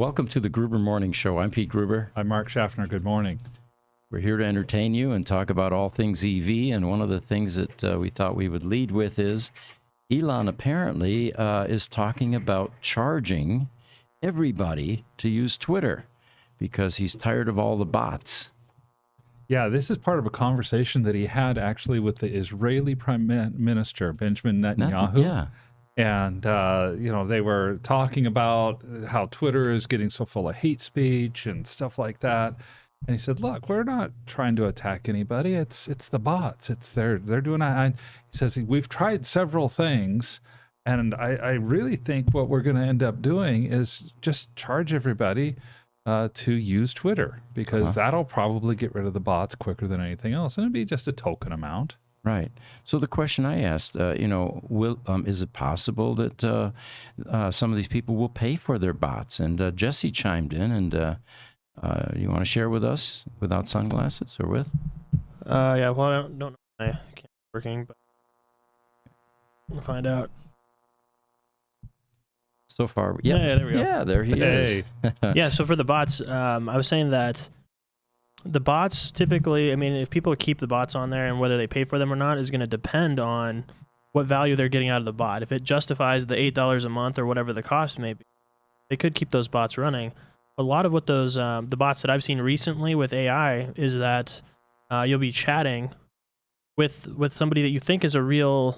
Welcome to the Gruber Morning Show. I'm Pete Gruber. I'm Mark Schaffner. Good morning. We're here to entertain you and talk about all things EV. And one of the things that we thought we would lead with is Elon apparently is talking about charging everybody to use Twitter because he's tired of all the bots. Yeah, this is part of a conversation that he had actually with the Israeli Prime Minister, Benjamin Netanyahu. Yeah. And, they were talking about how Twitter is getting so full of hate speech and stuff like that. And he said, look, we're not trying to attack anybody. It's the bots. They're doing it. He says, we've tried several things. And I really think what we're going to end up doing is just charge everybody to use Twitter, because that'll probably get rid of the bots quicker than anything else. And it'd be just a token amount. Right. So the question I asked, is it possible that some of these people will pay for their bots? And Jessie chimed in, and you want to share with us without sunglasses or with? Yeah, well, I don't know my camera's working, but we'll find out. So far, yeah, there we go. Yeah, there he is. Yeah, so for the bots, I was saying that the bots typically, I mean, if people keep the bots on there and whether they pay for them or not is going to depend on what value they're getting out of the bot. If it justifies the $8 a month or whatever the cost may be, they could keep those bots running. A lot of what those, the bots that I've seen recently with AI is that you'll be chatting with somebody that you think is a real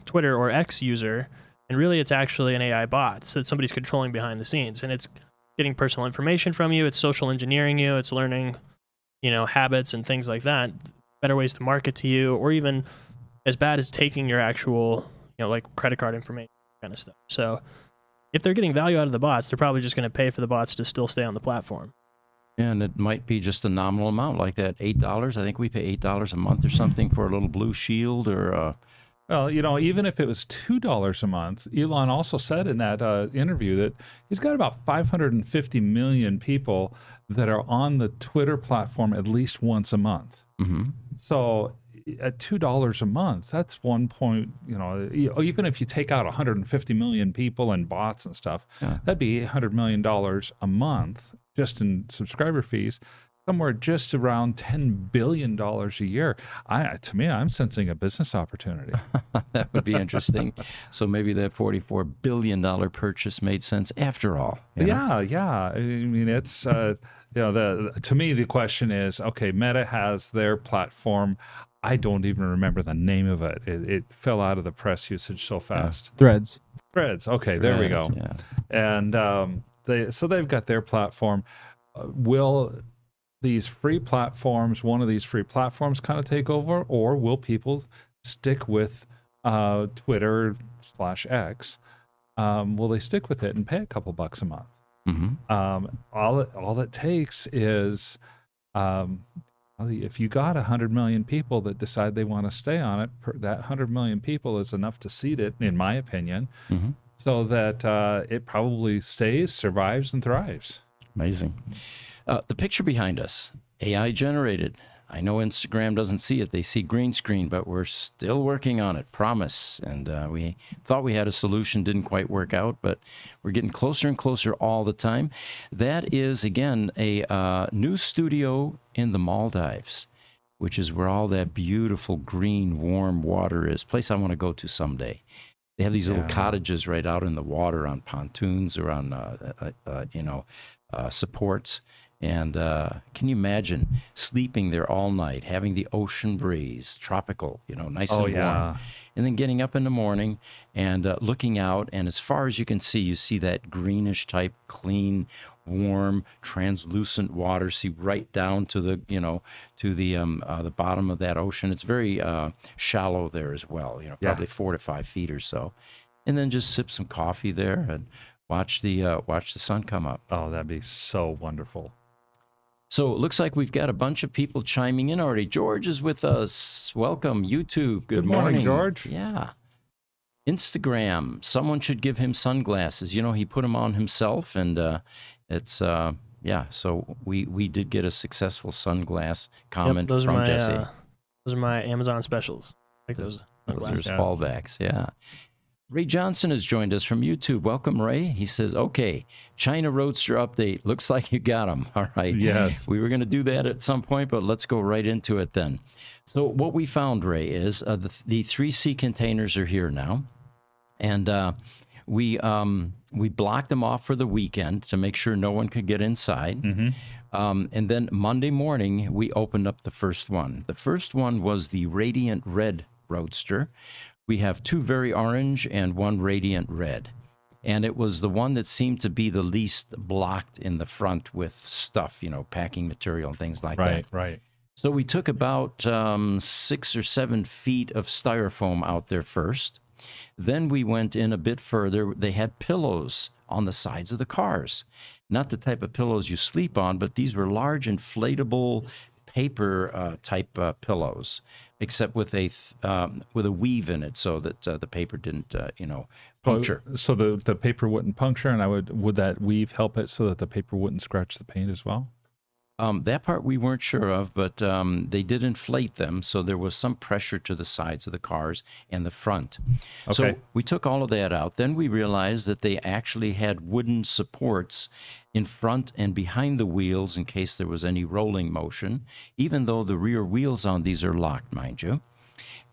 Twitter or X user, and really it's actually an AI bot. So somebody's controlling behind the scenes, and it's getting personal information from you. It's social engineering you. It's learning, habits and things like that, better ways to market to you, or even as bad as taking your actual, like credit card information kind of stuff. So if they're getting value out of the bots, they're probably just going to pay for the bots to still stay on the platform. And it might be just a nominal amount like that, $8. I think we pay $8 a month or something for a little blue shield or... Well, even if it was $2 a month, Elon also said in that interview that he's got about 550 million people that are on the Twitter platform at least once a month. Mm-hmm. So at $2 a month, that's 1 point, even if you take out 150 million people and bots and stuff, that'd be $800 million a month just in subscriber fees. Somewhere just around $10 billion a year. To me, I'm sensing a business opportunity. That would be interesting. So maybe that $44 billion purchase made sense after all. Yeah. I mean, it's, to me, the question is, okay, Meta has their platform. I don't even remember the name of it. It fell out of the press usage so fast. Threads. Okay, there we go. Yeah. And they've got their platform. Will these free platforms, one of these free platforms kind of take over, or will people stick with Twitter/X? Will they stick with it and pay a couple bucks a month? Mm-hmm. All it takes is if you got 100 million people that decide they want to stay on it, that 100 million people is enough to seed it, in my opinion, so that it probably stays, survives, and thrives. Amazing. The picture behind us, AI generated. I know Instagram doesn't see it. They see green screen, but we're still working on it, promise. And we thought we had a solution, didn't quite work out, but we're getting closer and closer all the time. That is, again, a new studio in the Maldives, which is where all that beautiful green, warm water is. Place I want to go to someday. They have these little cottages right out in the water on pontoons or on, supports. And can you imagine sleeping there all night, having the ocean breeze, tropical, nice and warm, and then getting up in the morning and looking out, and as far as you see that greenish type, clean, warm, translucent water. See right down to the, the bottom of that ocean. It's very shallow there as well. Probably 4 to 5 feet or so, and then just sip some coffee there and watch the sun come up. Oh, that'd be so wonderful. So it looks like we've got a bunch of people chiming in already. George is with us. Welcome, YouTube. Good morning, George. Yeah. Instagram. Someone should give him sunglasses. He put them on himself, and it's So we did get a successful sunglass comment from Jessie. Those are my Amazon specials. I like those Those are fallbacks. Yeah. Ray Johnson has joined us from YouTube. Welcome, Ray. He says, okay, China Roadster update. Looks like you got them. All right. Yes. We were going to do that at some point, but let's go right into it then. So what we found, Ray, is the 3C containers are here now. And we blocked them off for the weekend to make sure no one could get inside. And then Monday morning, we opened up the first one. The first one was the Radiant Red Roadster. We have 2 very orange and 1 radiant red. And it was the one that seemed to be the least blocked in the front with stuff, you know, packing material and things like that. Right. So we took about 6 or 7 feet of styrofoam out there first. Then we went in a bit further. They had pillows on the sides of the cars. Not the type of pillows you sleep on, but these were large inflatable paper type pillows, except with a weave in it, so that the paper didn't, puncture. So the paper wouldn't puncture, and would that weave help it so that the paper wouldn't scratch the paint as well? That part we weren't sure of, but they did inflate them, so there was some pressure to the sides of the cars and the front. Okay. So we took all of that out. Then we realized that they actually had wooden supports in front and behind the wheels in case there was any rolling motion, even though the rear wheels on these are locked, mind you.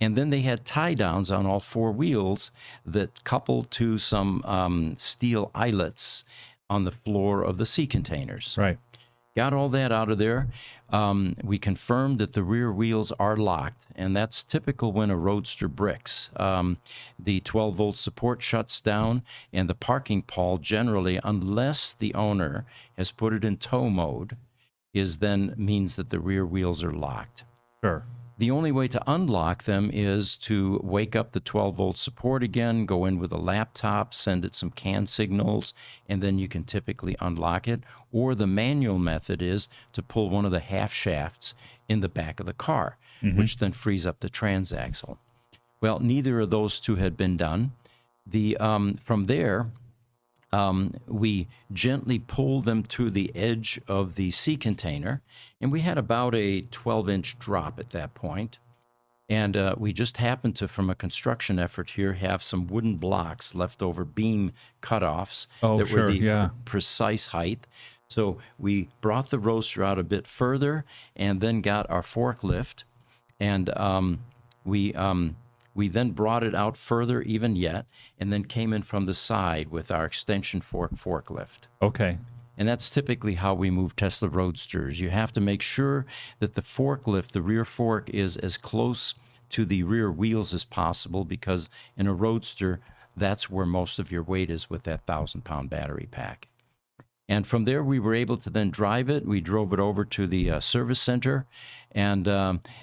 And then they had tie-downs on all 4 wheels that coupled to some steel eyelets on the floor of the sea containers. Right. Got all that out of there. We confirmed that the rear wheels are locked, and that's typical when a Roadster bricks. The 12-volt support shuts down, and the parking pole generally, unless the owner has put it in tow mode, means that the rear wheels are locked. Sure. The only way to unlock them is to wake up the 12-volt support again, go in with a laptop, send it some CAN signals, and then you can typically unlock it. Or the manual method is to pull one of the half shafts in the back of the car, which then frees up the transaxle. Well, neither of those 2 had been done. From there, we gently pulled them to the edge of the sea container, and we had about a 12-inch drop at that point. And we just happened to, from a construction effort here, have some wooden blocks, leftover beam cutoffs that were the precise height. So we brought the Roadster out a bit further and then got our forklift, and we then brought it out further even yet, and then came in from the side with our extension forklift. Okay. And that's typically how we move Tesla Roadsters. You have to make sure that the forklift, the rear fork, is as close to the rear wheels as possible, because in a Roadster, that's where most of your weight is with that 1,000-pound battery pack. And from there, we were able to then drive it. We drove it over to the service center. And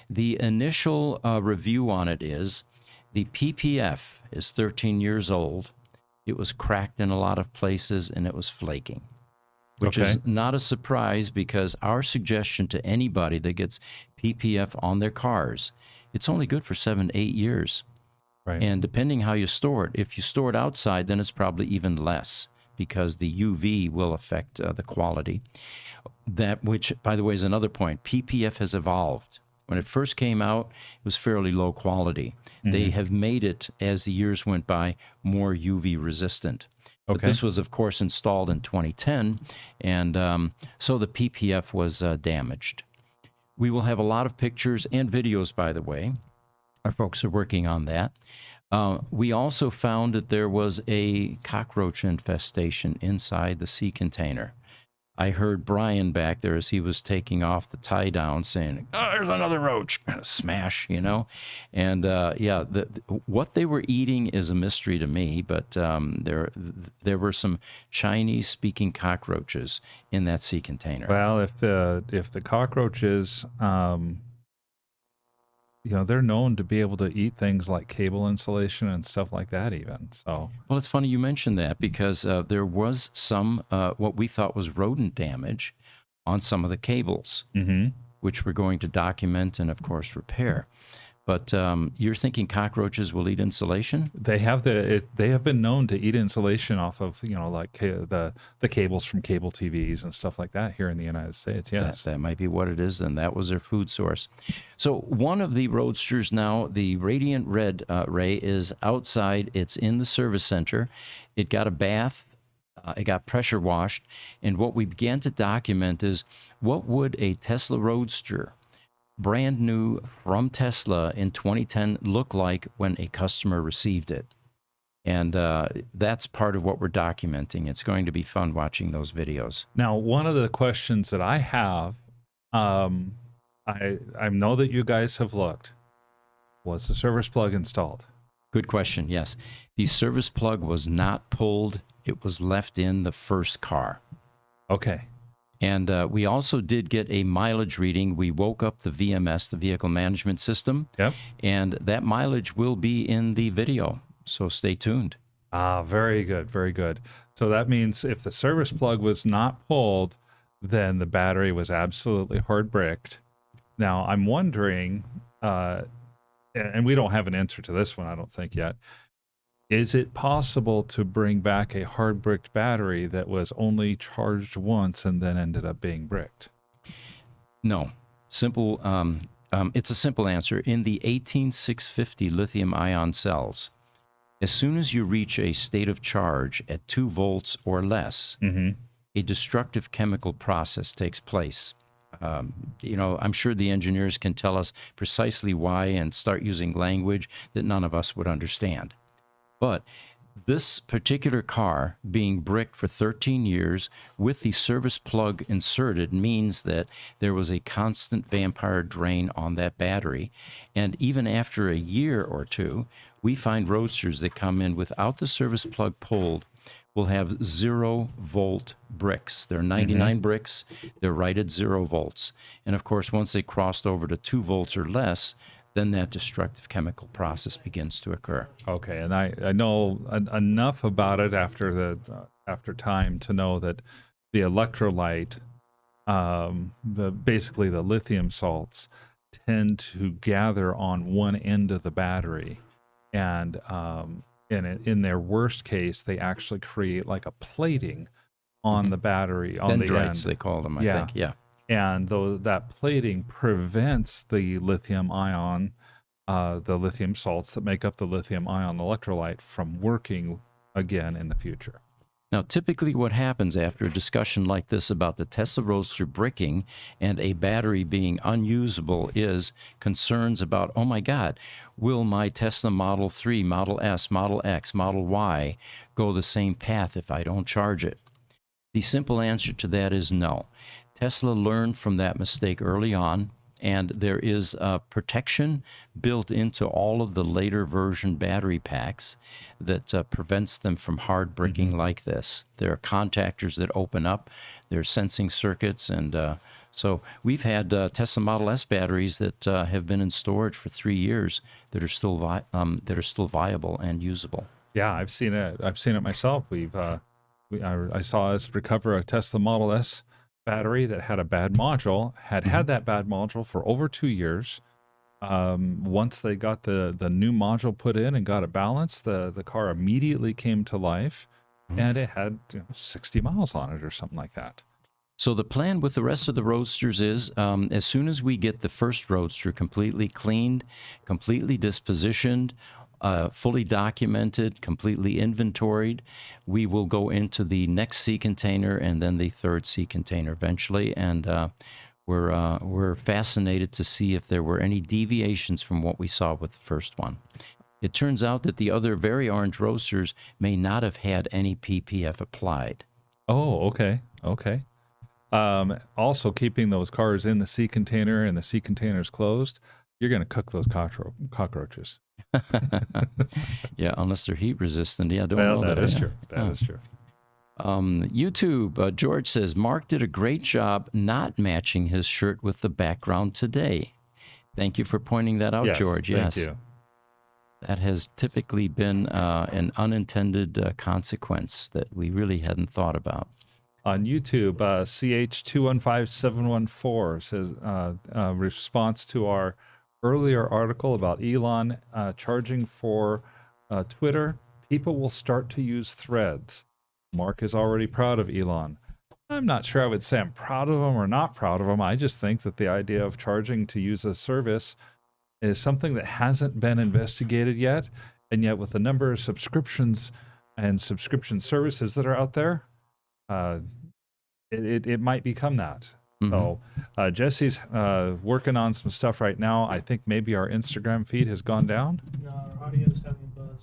the initial review on it is the PPF is 13 years old. It was cracked in a lot of places, and it was flaking, which is not a surprise, because our suggestion to anybody that gets PPF on their cars, it's only good for 7 to 8 years. Right. And depending how you store it, if you store it outside, then it's probably even less, because the UV will affect the quality. That, which, by the way, is another point. PPF has evolved. When it first came out, it was fairly low quality. They have made it, as the years went by, more UV resistant. But this was, of course, installed in 2010, and so the PPF was damaged. We will have a lot of pictures and videos, by the way. Our folks are working on that. We also found that there was a cockroach infestation inside the sea container. I heard Brian back there as he was taking off the tie down saying, "Oh, there's another roach." Smash, you know. And what they were eating is a mystery to me, but there were some Chinese speaking cockroaches in that sea container. Well, if the cockroaches, they're known to be able to eat things like cable insulation and stuff like that even. So, well, it's funny you mentioned that, because there was some what we thought was rodent damage on some of the cables, which we're going to document and, of course, repair. But you're thinking cockroaches will eat insulation? They have they have been known to eat insulation off of, like the cables from cable TVs and stuff like that here in the United States. Yes. That might be what it is then. That was their food source. So one of the Roadsters now, the Radiant Red Ray, is outside. It's in the service center. It got a bath. It got pressure washed. And what we began to document is, what would a Tesla Roadster, brand new from Tesla in 2010, look like when a customer received it? And that's part of what we're documenting. It's going to be fun watching those videos. Now, one of the questions that I have, I know that you guys have looked. Was the service plug installed? Good question. Yes. The service plug was not pulled. It was left in the first car. Okay. And we also did get a mileage reading. We woke up the VMS, the vehicle management system. Yep. And that mileage will be in the video. So stay tuned. Ah, very good. Very good. So that means if the service plug was not pulled, then the battery was absolutely hard bricked. Now, I'm wondering, and we don't have an answer to this one, I don't think yet. Is it possible to bring back a hard bricked battery that was only charged once and then ended up being bricked? No. Simple. It's a simple answer. In the 18650 lithium ion cells, as soon as you reach a state of charge at 2 volts or less, a destructive chemical process takes place. I'm sure the engineers can tell us precisely why and start using language that none of us would understand. But this particular car being bricked for 13 years with the service plug inserted means that there was a constant vampire drain on that battery. And even after a year or two, we find Roadsters that come in without the service plug pulled will have 0 volt bricks. They're 99 bricks. They're right at 0 volts. And of course, once they crossed over to 2 volts or less, then that destructive chemical process begins to occur. Okay, and I know enough about it after time to know that the electrolyte, basically the lithium salts, tend to gather on one end of the battery, and in their worst case, they actually create like a plating on the battery on Dendrites, the end. they call them, I think. Yeah. And that plating prevents the lithium ion, the lithium salts that make up the lithium ion electrolyte from working again in the future. Now, typically what happens after a discussion like this about the Tesla Roadster bricking and a battery being unusable is concerns about, oh my God, will my Tesla Model 3, Model S, Model X, Model Y go the same path if I don't charge it? The simple answer to that is no. Tesla learned from that mistake early on, and there is protection built into all of the later version battery packs that prevents them from hard bricking like this. There are contactors that open up, there are sensing circuits, and so we've had Tesla Model S batteries that have been in storage for 3 years that are still viable and usable. Yeah, I've seen it. I've seen it myself. I saw us recover a Tesla Model S battery that had a bad module, had that bad module for over 2 years. Once they got the new module put in and got it balanced, the car immediately came to life, and it had 60 miles on it or something like that. So the plan with the rest of the Roadsters is, as soon as we get the first Roadster completely cleaned, completely dispositioned, fully documented, completely inventoried, we will go into the next sea container and then the third sea container eventually. And we're fascinated to see if there were any deviations from what we saw with the first one. It turns out that the other very orange Roadsters may not have had any PPF applied. Oh, okay. Okay. Also, keeping those cars in the sea container and the sea containers closed, you're going to cook those cockroaches. Yeah, unless they're heat resistant. Yeah, that is true. That is true. YouTube, George says, Mark did a great job not matching his shirt with the background today. Thank you for pointing that out, George. Yes, thank you. That has typically been an unintended consequence that we really hadn't thought about. On YouTube, CH215714 says, response to our earlier article about Elon charging for Twitter, people will start to use threads. Mark is already proud of Elon. I'm not sure I would say I'm proud of him or not proud of him. I just think that the idea of charging to use a service is something that hasn't been investigated yet. And yet with the number of subscriptions and subscription services that are out there, it might become that. Mm-hmm. So Jesse's working on some stuff right now. I think maybe our Instagram feed has gone down. No, our audio's having buzz.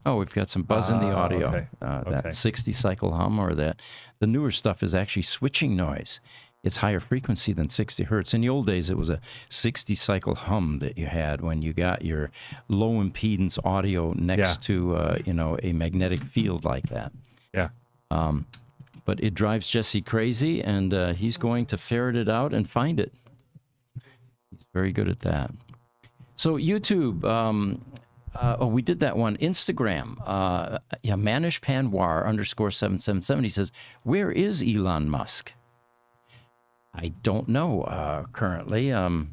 Oh, we've got some buzz in the audio. Okay. That 60 cycle hum, or the newer stuff is actually switching noise. It's higher frequency than 60 hertz. In the old days, it was a 60 cycle hum that you had when you got your low impedance audio next to a magnetic field like that. Yeah. But it drives Jesse crazy, and he's going to ferret it out and find it. He's very good at that. So YouTube, we did that one. Instagram, Manish Panwar _777. He says, where is Elon Musk? I don't know currently. On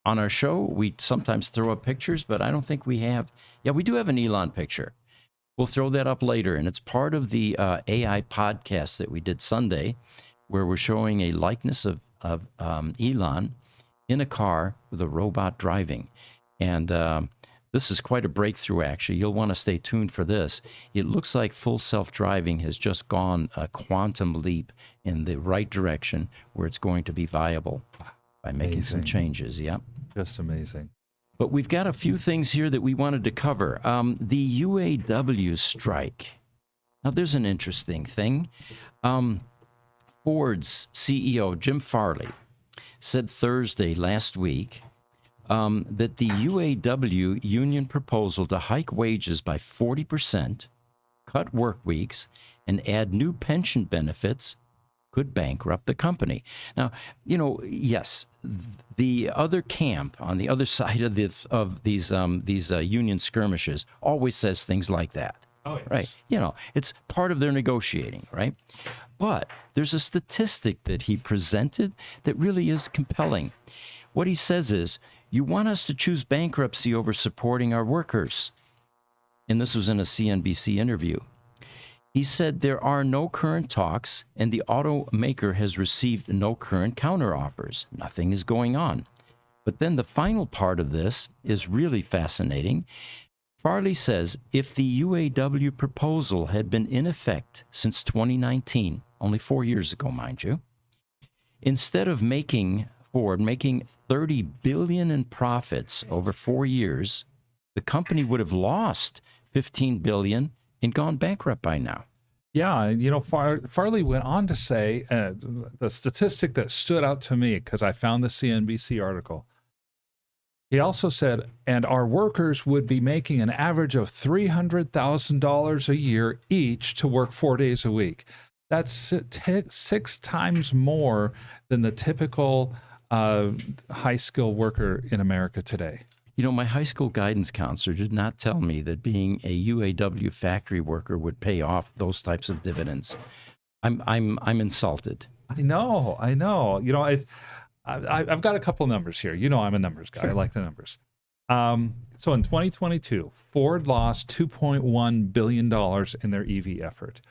our show, we sometimes throw up pictures, but I don't think we have. Yeah, we do have an Elon picture. We'll throw that up later, and it's part of the AI podcast that we did Sunday, where we're showing a likeness of Elon in a car with a robot driving. And this is quite a breakthrough, actually. You'll want to stay tuned for this. It looks like full self-driving has just gone a quantum leap in the right direction where it's going to be viable by making some changes. Yep. Just amazing. But we've got a few things here that we wanted to cover. The UAW strike. Now, there's an interesting thing. Ford's CEO, Jim Farley, said Thursday last week that the UAW union proposal to hike wages by 40%, cut work weeks, and add new pension benefits could bankrupt the company. Now, yes, the other camp on the other side of these union skirmishes always says things like that. Oh, yes. Right? It's part of their negotiating, right? But there's a statistic that he presented that really is compelling. What he says is, you want us to choose bankruptcy over supporting our workers. And this was in a CNBC interview. He said there are no current talks, and the automaker has received no current counteroffers. Nothing is going on. But then the final part of this is really fascinating. Farley says if the UAW proposal had been in effect since 2019, only 4 years ago, mind you, instead of Ford making $30 billion in profits over 4 years, the company would have lost $15 billion and gone bankrupt by now. Yeah, Farley went on to say the statistic that stood out to me because I found the CNBC article. He also said, and our workers would be making an average of $300,000 a year each to work 4 days a week. That's 6 times more than the typical high-skill worker in America today. My high school guidance counselor did not tell me that being a UAW factory worker would pay off those types of dividends. I'm insulted. I know. I've got a couple numbers here. I'm a numbers guy. Sure. I like the numbers. So in 2022, Ford lost $2.1 billion in their EV effort.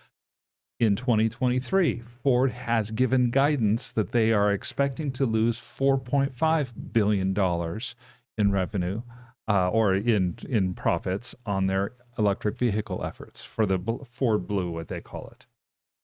In 2023, Ford has given guidance that they are expecting to lose $4.5 billion in revenue or in profits on their electric vehicle efforts for the Ford Blue, what they call it.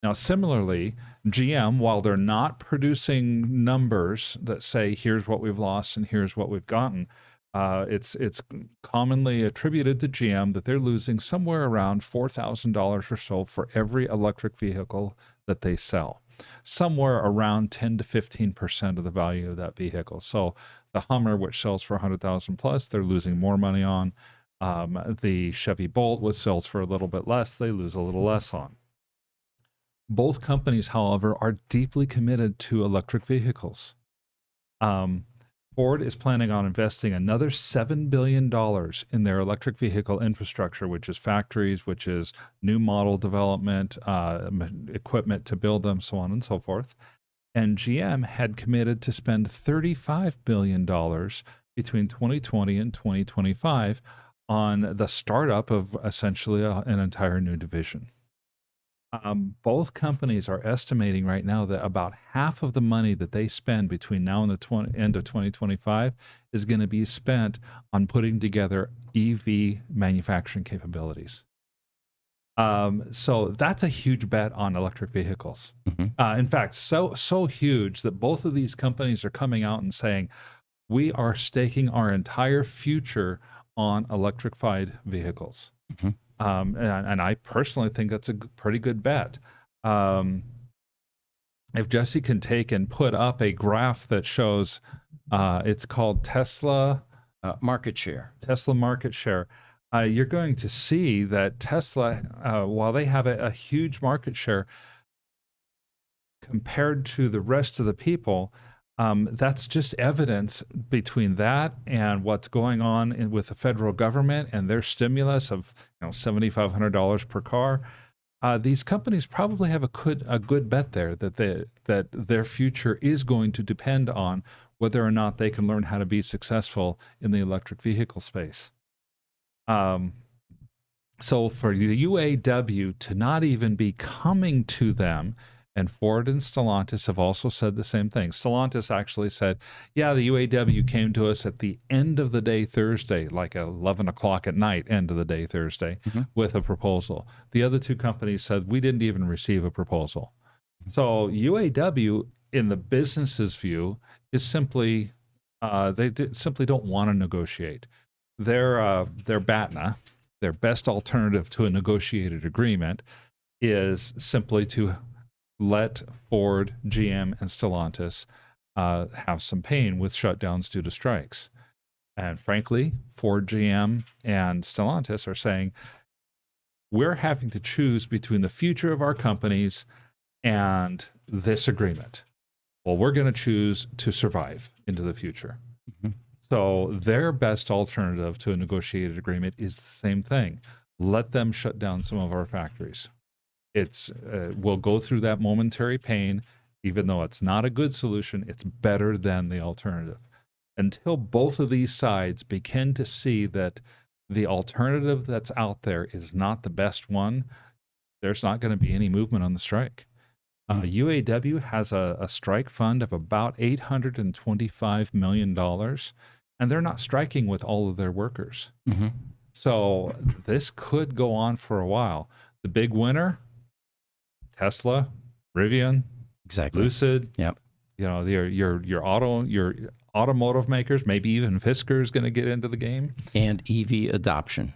Now, similarly, GM, while they're not producing numbers that say, here's what we've lost and here's what we've gotten, it's commonly attributed to GM that they're losing somewhere around $4,000 or so for every electric vehicle that they sell. Somewhere around 10 to 15% of the value of that vehicle. So the Hummer, which sells for $100,000 plus, they're losing more money on. The Chevy Bolt, which sells for a little bit less, they lose a little less on. Both companies, however, are deeply committed to electric vehicles. Ford is planning on investing another $7 billion in their electric vehicle infrastructure, which is factories, which is new model development, equipment to build them, so on and so forth. And GM had committed to spend $35 billion between 2020 and 2025 on the startup of essentially an entire new division. Both companies are estimating right now that about half of the money that they spend between now and the end of 2025 is going to be spent on putting together EV manufacturing capabilities. So that's a huge bet on electric vehicles. In fact, so huge that both of these companies are coming out and saying, we are staking our entire future on electrified vehicles. And I personally think that's a pretty good bet. If Jessie can take and put up a graph that shows, it's called Tesla market share. Tesla market share. You're going to see that Tesla, while they have a huge market share compared to the rest of the people, that's just evidence between that and what's going on with the federal government and their stimulus of $7,500 per car. These companies probably have a good bet there that their future is going to depend on whether or not they can learn how to be successful in the electric vehicle space. So for the UAW to not even be coming to them, and Ford and Stellantis have also said the same thing. Stellantis actually said, yeah, the UAW came to us at the end of the day Thursday, like 11 o'clock at night, end of the day Thursday, with a proposal. The other two companies said, we didn't even receive a proposal. So UAW, in the business's view, is simply, simply don't want to negotiate. Their BATNA, their best alternative to a negotiated agreement, is simply to let Ford, GM, and Stellantis have some pain with shutdowns due to strikes. And frankly, Ford, GM, and Stellantis are saying, we're having to choose between the future of our companies and this agreement. Well, we're going to choose to survive into the future. So their best alternative to a negotiated agreement is the same thing. Let them shut down some of our factories. We'll go through that momentary pain, even though it's not a good solution, it's better than the alternative. Until both of these sides begin to see that the alternative that's out there is not the best one, there's not going to be any movement on the strike. UAW has a strike fund of about $825 million, and they're not striking with all of their workers. So this could go on for a while. The big winner, Tesla, Rivian, exactly, Lucid. Yep. Your automotive makers, maybe even Fisker is going to get into the game. And EV adoption.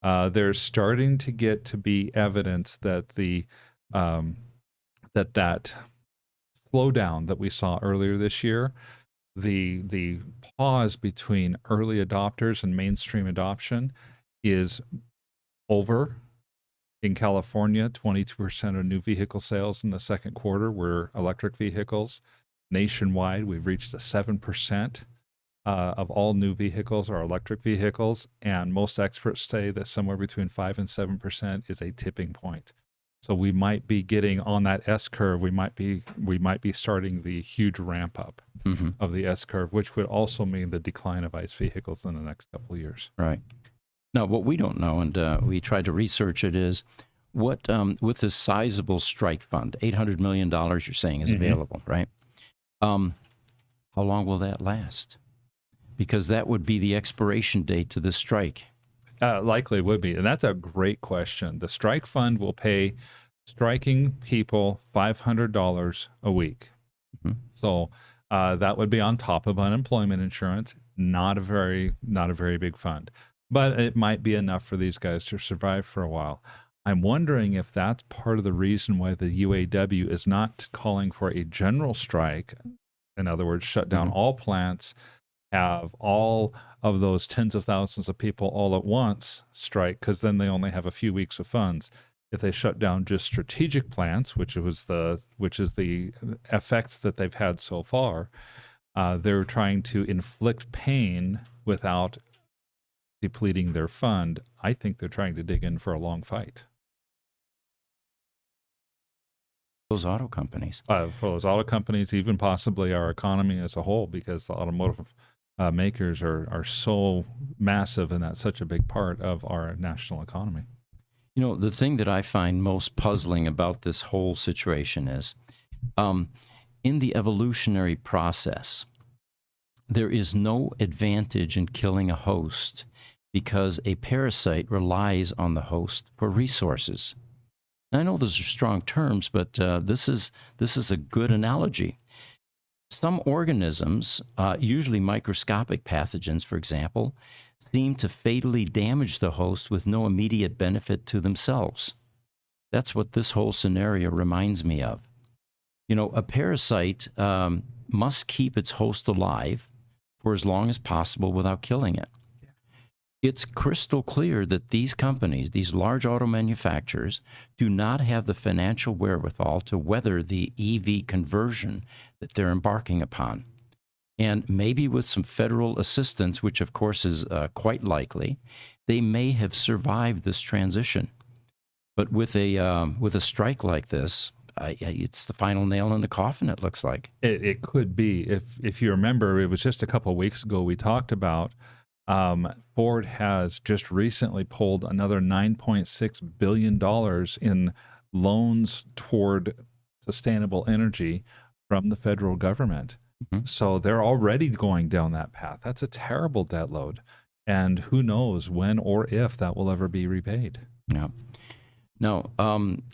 There's starting to get to be evidence that that slowdown that we saw earlier this year, the pause between early adopters and mainstream adoption is over. In California, 22% of new vehicle sales in the second quarter were electric vehicles. Nationwide, we've reached 7% of all new vehicles are electric vehicles, and most experts say that somewhere between 5 and 7% is a tipping point. So we might be getting on that S curve. We might be starting the huge ramp up of the S curve, which would also mean the decline of ICE vehicles in the next couple of years. Right. Now, what we don't know, and we tried to research it, is what with this sizable strike fund, $800 million you're saying is available, right? How long will that last? Because that would be the expiration date to the strike. Likely would be. And that's a great question. The strike fund will pay striking people $500 a week. So that would be on top of unemployment insurance. Not a very big fund, but it might be enough for these guys to survive for a while. I'm wondering if that's part of the reason why the UAW is not calling for a general strike. In other words, shut down all plants, have all of those tens of thousands of people all at once strike, because then they only have a few weeks of funds. If they shut down just strategic plants, which is the effect that they've had so far, they're trying to inflict pain without depleting their fund. I think they're trying to dig in for a long fight. those auto companies. For those auto companies, even possibly our economy as a whole, because the automotive makers are so massive, and that's such a big part of our national economy. You know, the thing that I find most puzzling about this whole situation is, in the evolutionary process, there is no advantage in killing a host because a parasite relies on the host for resources. And I know those are strong terms, but this is a good analogy. Some organisms, usually microscopic pathogens, for example, seem to fatally damage the host with no immediate benefit to themselves. That's what this whole scenario reminds me of. You know, a parasite must keep its host alive for as long as possible without killing it. It's crystal clear that these companies, these large auto manufacturers, do not have the financial wherewithal to weather the EV conversion that they're embarking upon. And maybe with some federal assistance, which of course is quite likely, they may have survived this transition. But with a strike like this, it's the final nail in the coffin, it looks like. It could be. If you remember, it was just a couple of weeks ago we talked about Ford has just recently pulled another $9.6 billion in loans toward sustainable energy from the federal government. Mm-hmm. So they're already going down that path. That's a terrible debt load. And who knows when or if that will ever be repaid. Yeah. No,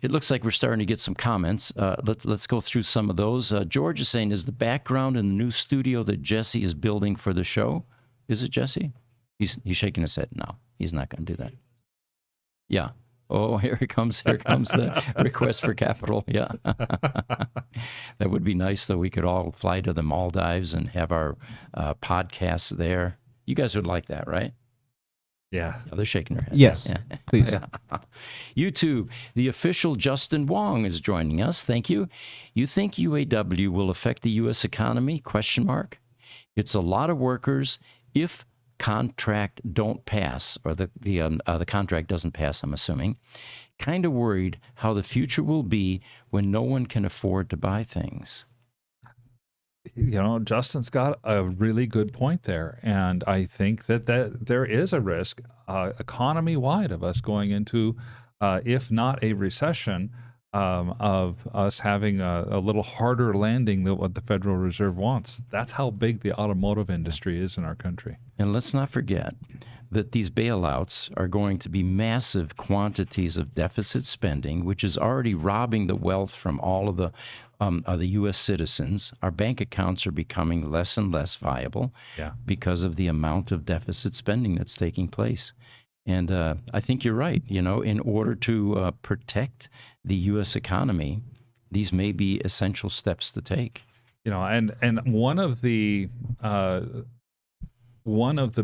it looks like we're starting to get some comments. Let's go through some of those. George is saying, is the background in the new studio that Jessie is building for the show? Is it Jessie? He's shaking his head. No, he's not going to do that. Yeah. Oh, here comes the request for capital. Yeah. That would be nice, though. We could all fly to the Maldives and have our podcasts there. You guys would like that, right? Yeah. Oh, they're shaking their heads. Yes, yeah. please. YouTube, the official Justin Wong is joining us. Thank you. You think UAW will affect the U.S. economy? ? It's a lot of workers. If contract don't pass, or the contract doesn't pass, I'm assuming, kind of worried how the future will be when no one can afford to buy things. You know, Justin's got a really good point there. And I think that there is a risk economy-wide of us going into, if not a recession, of us having a little harder landing than what the Federal Reserve wants. That's how big the automotive industry is in our country. And let's not forget that these bailouts are going to be massive quantities of deficit spending, which is already robbing the wealth from all of the U.S. citizens. Our bank accounts are becoming less and less viable because of the amount of deficit spending that's taking place. And I think you're right. You know, in order to protect the U.S. economy, these may be essential steps to take. You know, and one of the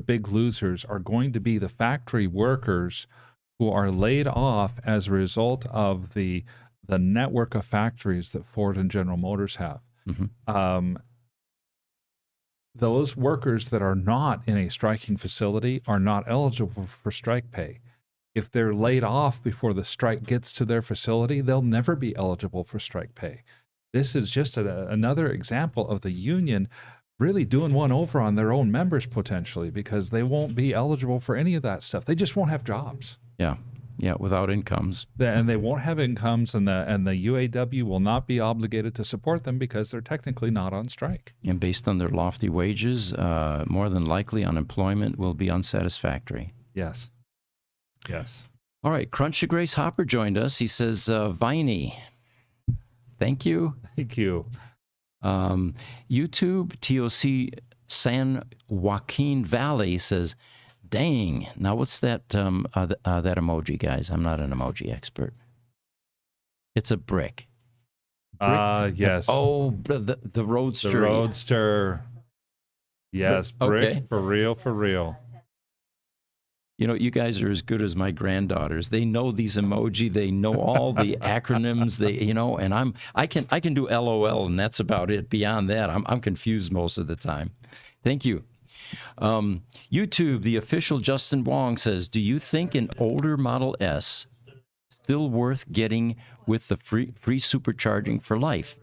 big losers are going to be the factory workers who are laid off as a result of the network of factories that Ford and General Motors have. Mm-hmm. Those workers that are not in a striking facility are not eligible for strike pay. If they're laid off before the strike gets to their facility, they'll never be eligible for strike pay. This is just another example of the union really doing one over on their own members potentially, because they won't be eligible for any of that stuff. They just won't have jobs. Yeah, without incomes. And they won't have incomes, and the UAW will not be obligated to support them because they're technically not on strike. And based on their lofty wages, more than likely unemployment will be unsatisfactory. Yes. All right, Crunch to Grace Hopper joined us. He says, Viney, thank you. Thank you. YouTube, TOC San Joaquin Valley says, dang. Now, what's that that emoji, guys? I'm not an emoji expert. It's a brick. Yes. Oh, the Roadster. The Roadster. Yes, brick. Okay. For real. You know, you guys are as good as my granddaughters. They know these emoji. They know all the acronyms. And I can do LOL, and that's about it. Beyond that, I'm confused most of the time. Thank you. YouTube, the official Justin Wong says, do you think an older Model S still worth getting with the free supercharging for life?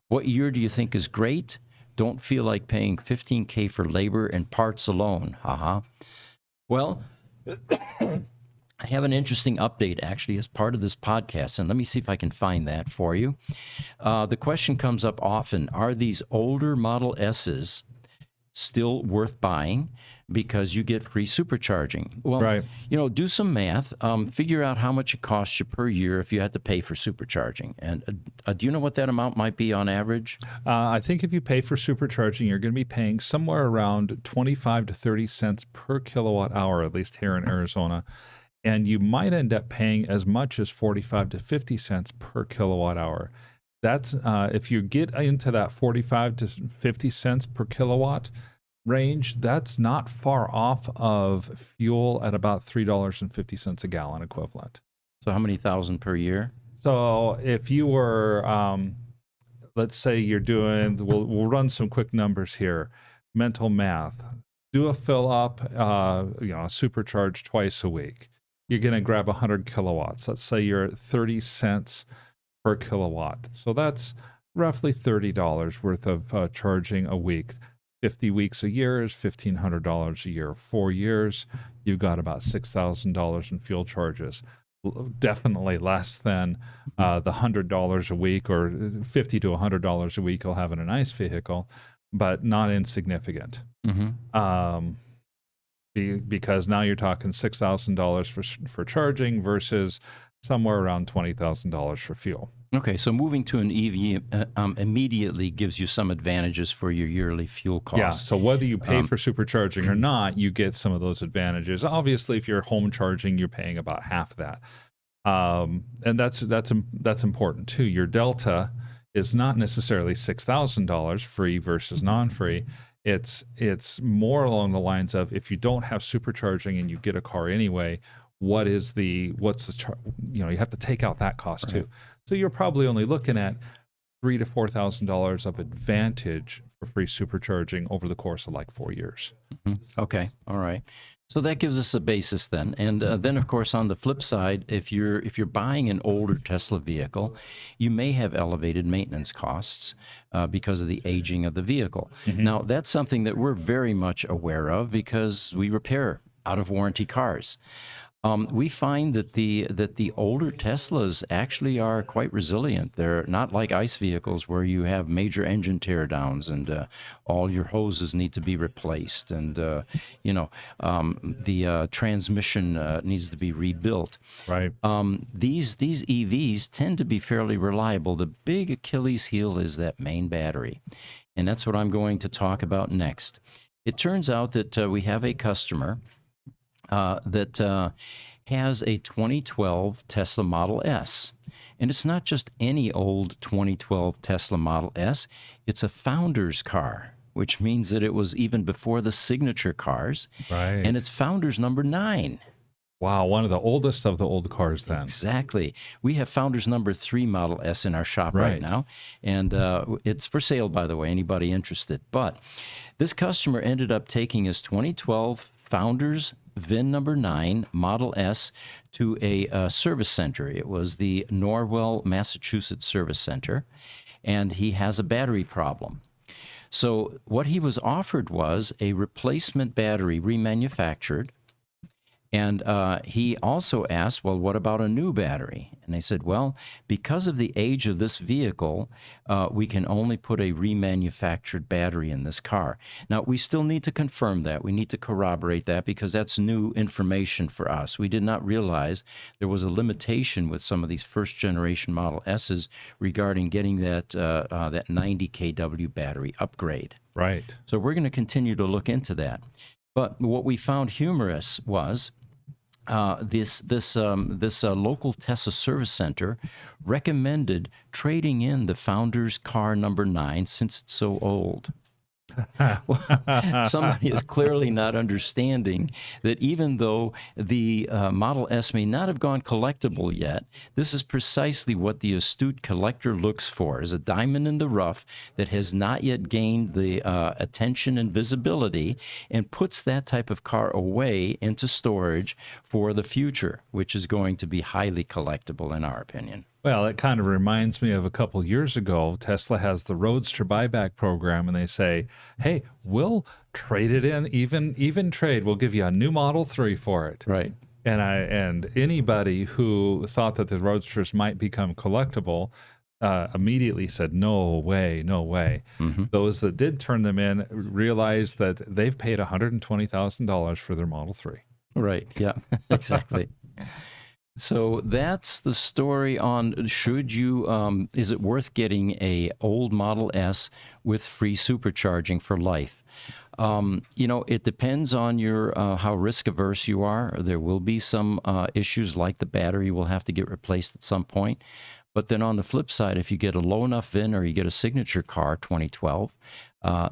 What year do you think is great? Don't feel like paying $15K for labor and parts alone. Haha. Well, I have an interesting update actually as part of this podcast, and let me see if I can find that for you. The question comes up often: are these older Model S's still worth buying because you get free supercharging? Well, Right. do some math, figure out how much it costs you per year if you had to pay for supercharging. And do you know what that amount might be on average? I think if you pay for supercharging, you're going to be paying somewhere around 25 to 30 cents per kilowatt hour, at least here in Arizona. And you might end up paying as much as 45 to 50 cents per kilowatt hour. That's if you get into that 45 to 50 cents per kilowatt range, that's not far off of fuel at about $3.50 a gallon equivalent. So how many thousand per year? So if you were, let's say you're doing, we'll run some quick numbers here, mental math. Do a fill up, a supercharge twice a week. You're going to grab 100 kilowatts. Let's say you're at 30 cents per kilowatt. So that's roughly $30 worth of charging a week. 50 weeks a year is $1,500 a year. 4 years, you've got about $6,000 in fuel charges. Definitely less than the $100 a week or $50 to $100 a week you'll have in a nice vehicle, but not insignificant. Because now you're talking $6,000 for charging versus somewhere around $20,000 for fuel. Okay, so moving to an EV immediately gives you some advantages for your yearly fuel costs. Yeah, so whether you pay for supercharging or not, you get some of those advantages. Obviously, if you're home charging, you're paying about half of that. And that's important too. Your delta is not necessarily $6,000 free versus non-free. It's more along the lines of, if you don't have supercharging and you get a car anyway, you have to take out that cost too. So you're probably only looking at $3,000 to $4,000 of advantage for free supercharging over the course of like 4 years. Okay, all right. So that gives us a basis then. And then, of course, on the flip side, if you're buying an older Tesla vehicle, you may have elevated maintenance costs because of the aging of the vehicle. Now, that's something that we're very much aware of because we repair out of warranty cars. We find that the older Teslas actually are quite resilient. They're not like ICE vehicles where you have major engine teardowns and all your hoses need to be replaced, and the transmission needs to be rebuilt. Right. These EVs tend to be fairly reliable. The big Achilles heel is that main battery, and that's what I'm going to talk about next. It turns out that we have a customer that has a 2012 Tesla Model S. And it's not just any old 2012 Tesla Model S, it's a founder's car, which means that it was even before the signature cars. Right. And it's founder's number 9. Wow, one of the oldest of the old cars then. Exactly. We have founder's number 3 Model S in our shop right now. And it's for sale, by the way, anybody interested. But this customer ended up taking his 2012 founder's VIN number 9 Model S to a service center. It was the Norwell, Massachusetts Service Center, and he has a battery problem. So what he was offered was a replacement battery remanufactured, and he also asked, well, what about a new battery? And they said, well, because of the age of this vehicle, we can only put a remanufactured battery in this car. Now, we still need to confirm that. We need to corroborate that because that's new information for us. We did not realize there was a limitation with some of these first-generation Model S's regarding getting that 90 kW battery upgrade. Right. So we're going to continue to look into that. But what we found humorous was this local Tesla service center recommended trading in the founder's car number 9 since it's so old. Somebody is clearly not understanding that even though the Model S may not have gone collectible yet, this is precisely what the astute collector looks for, is a diamond in the rough that has not yet gained the attention and visibility, and puts that type of car away into storage for the future, which is going to be highly collectible in our opinion. Well, it kind of reminds me of a couple years ago. Tesla has the Roadster buyback program, and they say, "Hey, we'll trade it in, even trade. We'll give you a new Model 3 for it." Right. And anybody who thought that the Roadsters might become collectible immediately said, "No way, no way." Mm-hmm. Those that did turn them in realized that they've paid $120,000 for their Model 3. Right. Yeah. Exactly. So that's the story on should you, is it worth getting a old Model S with free supercharging for life? It depends on your how risk averse you are. There will be some issues like the battery will have to get replaced at some point. But then on the flip side, if you get a low enough VIN or you get a signature car 2012,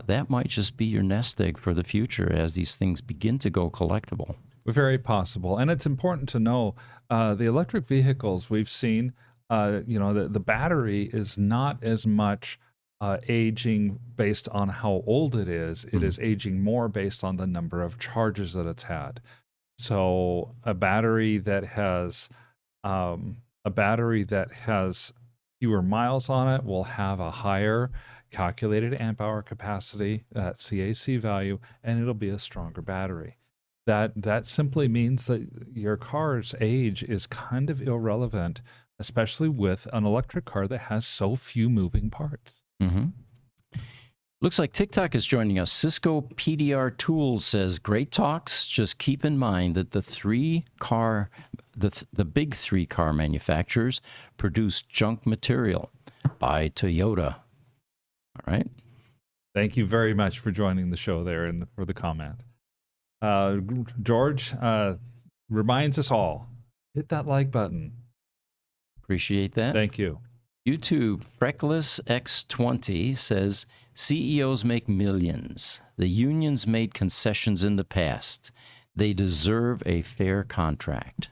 that might just be your nest egg for the future as these things begin to go collectible. Very possible. And it's important to know the electric vehicles we've seen, the battery is not as much aging based on how old it is. It is aging more based on the number of charges that it's had. So a battery that has fewer miles on it will have a higher calculated amp hour capacity, that CAC value, and it'll be a stronger battery. That simply means that your car's age is kind of irrelevant, especially with an electric car that has so few moving parts. Mm-hmm. Looks like TikTok is joining us. Cisco PDR Tools says, great talks. Just keep in mind that the big three car manufacturers produce junk material by Toyota. All right. Thank you very much for joining the show there and for the comment. George reminds us all, hit that like button. Appreciate that. Thank you. YouTube, Freckless X20 says, CEOs make millions. The unions made concessions in the past. They deserve a fair contract.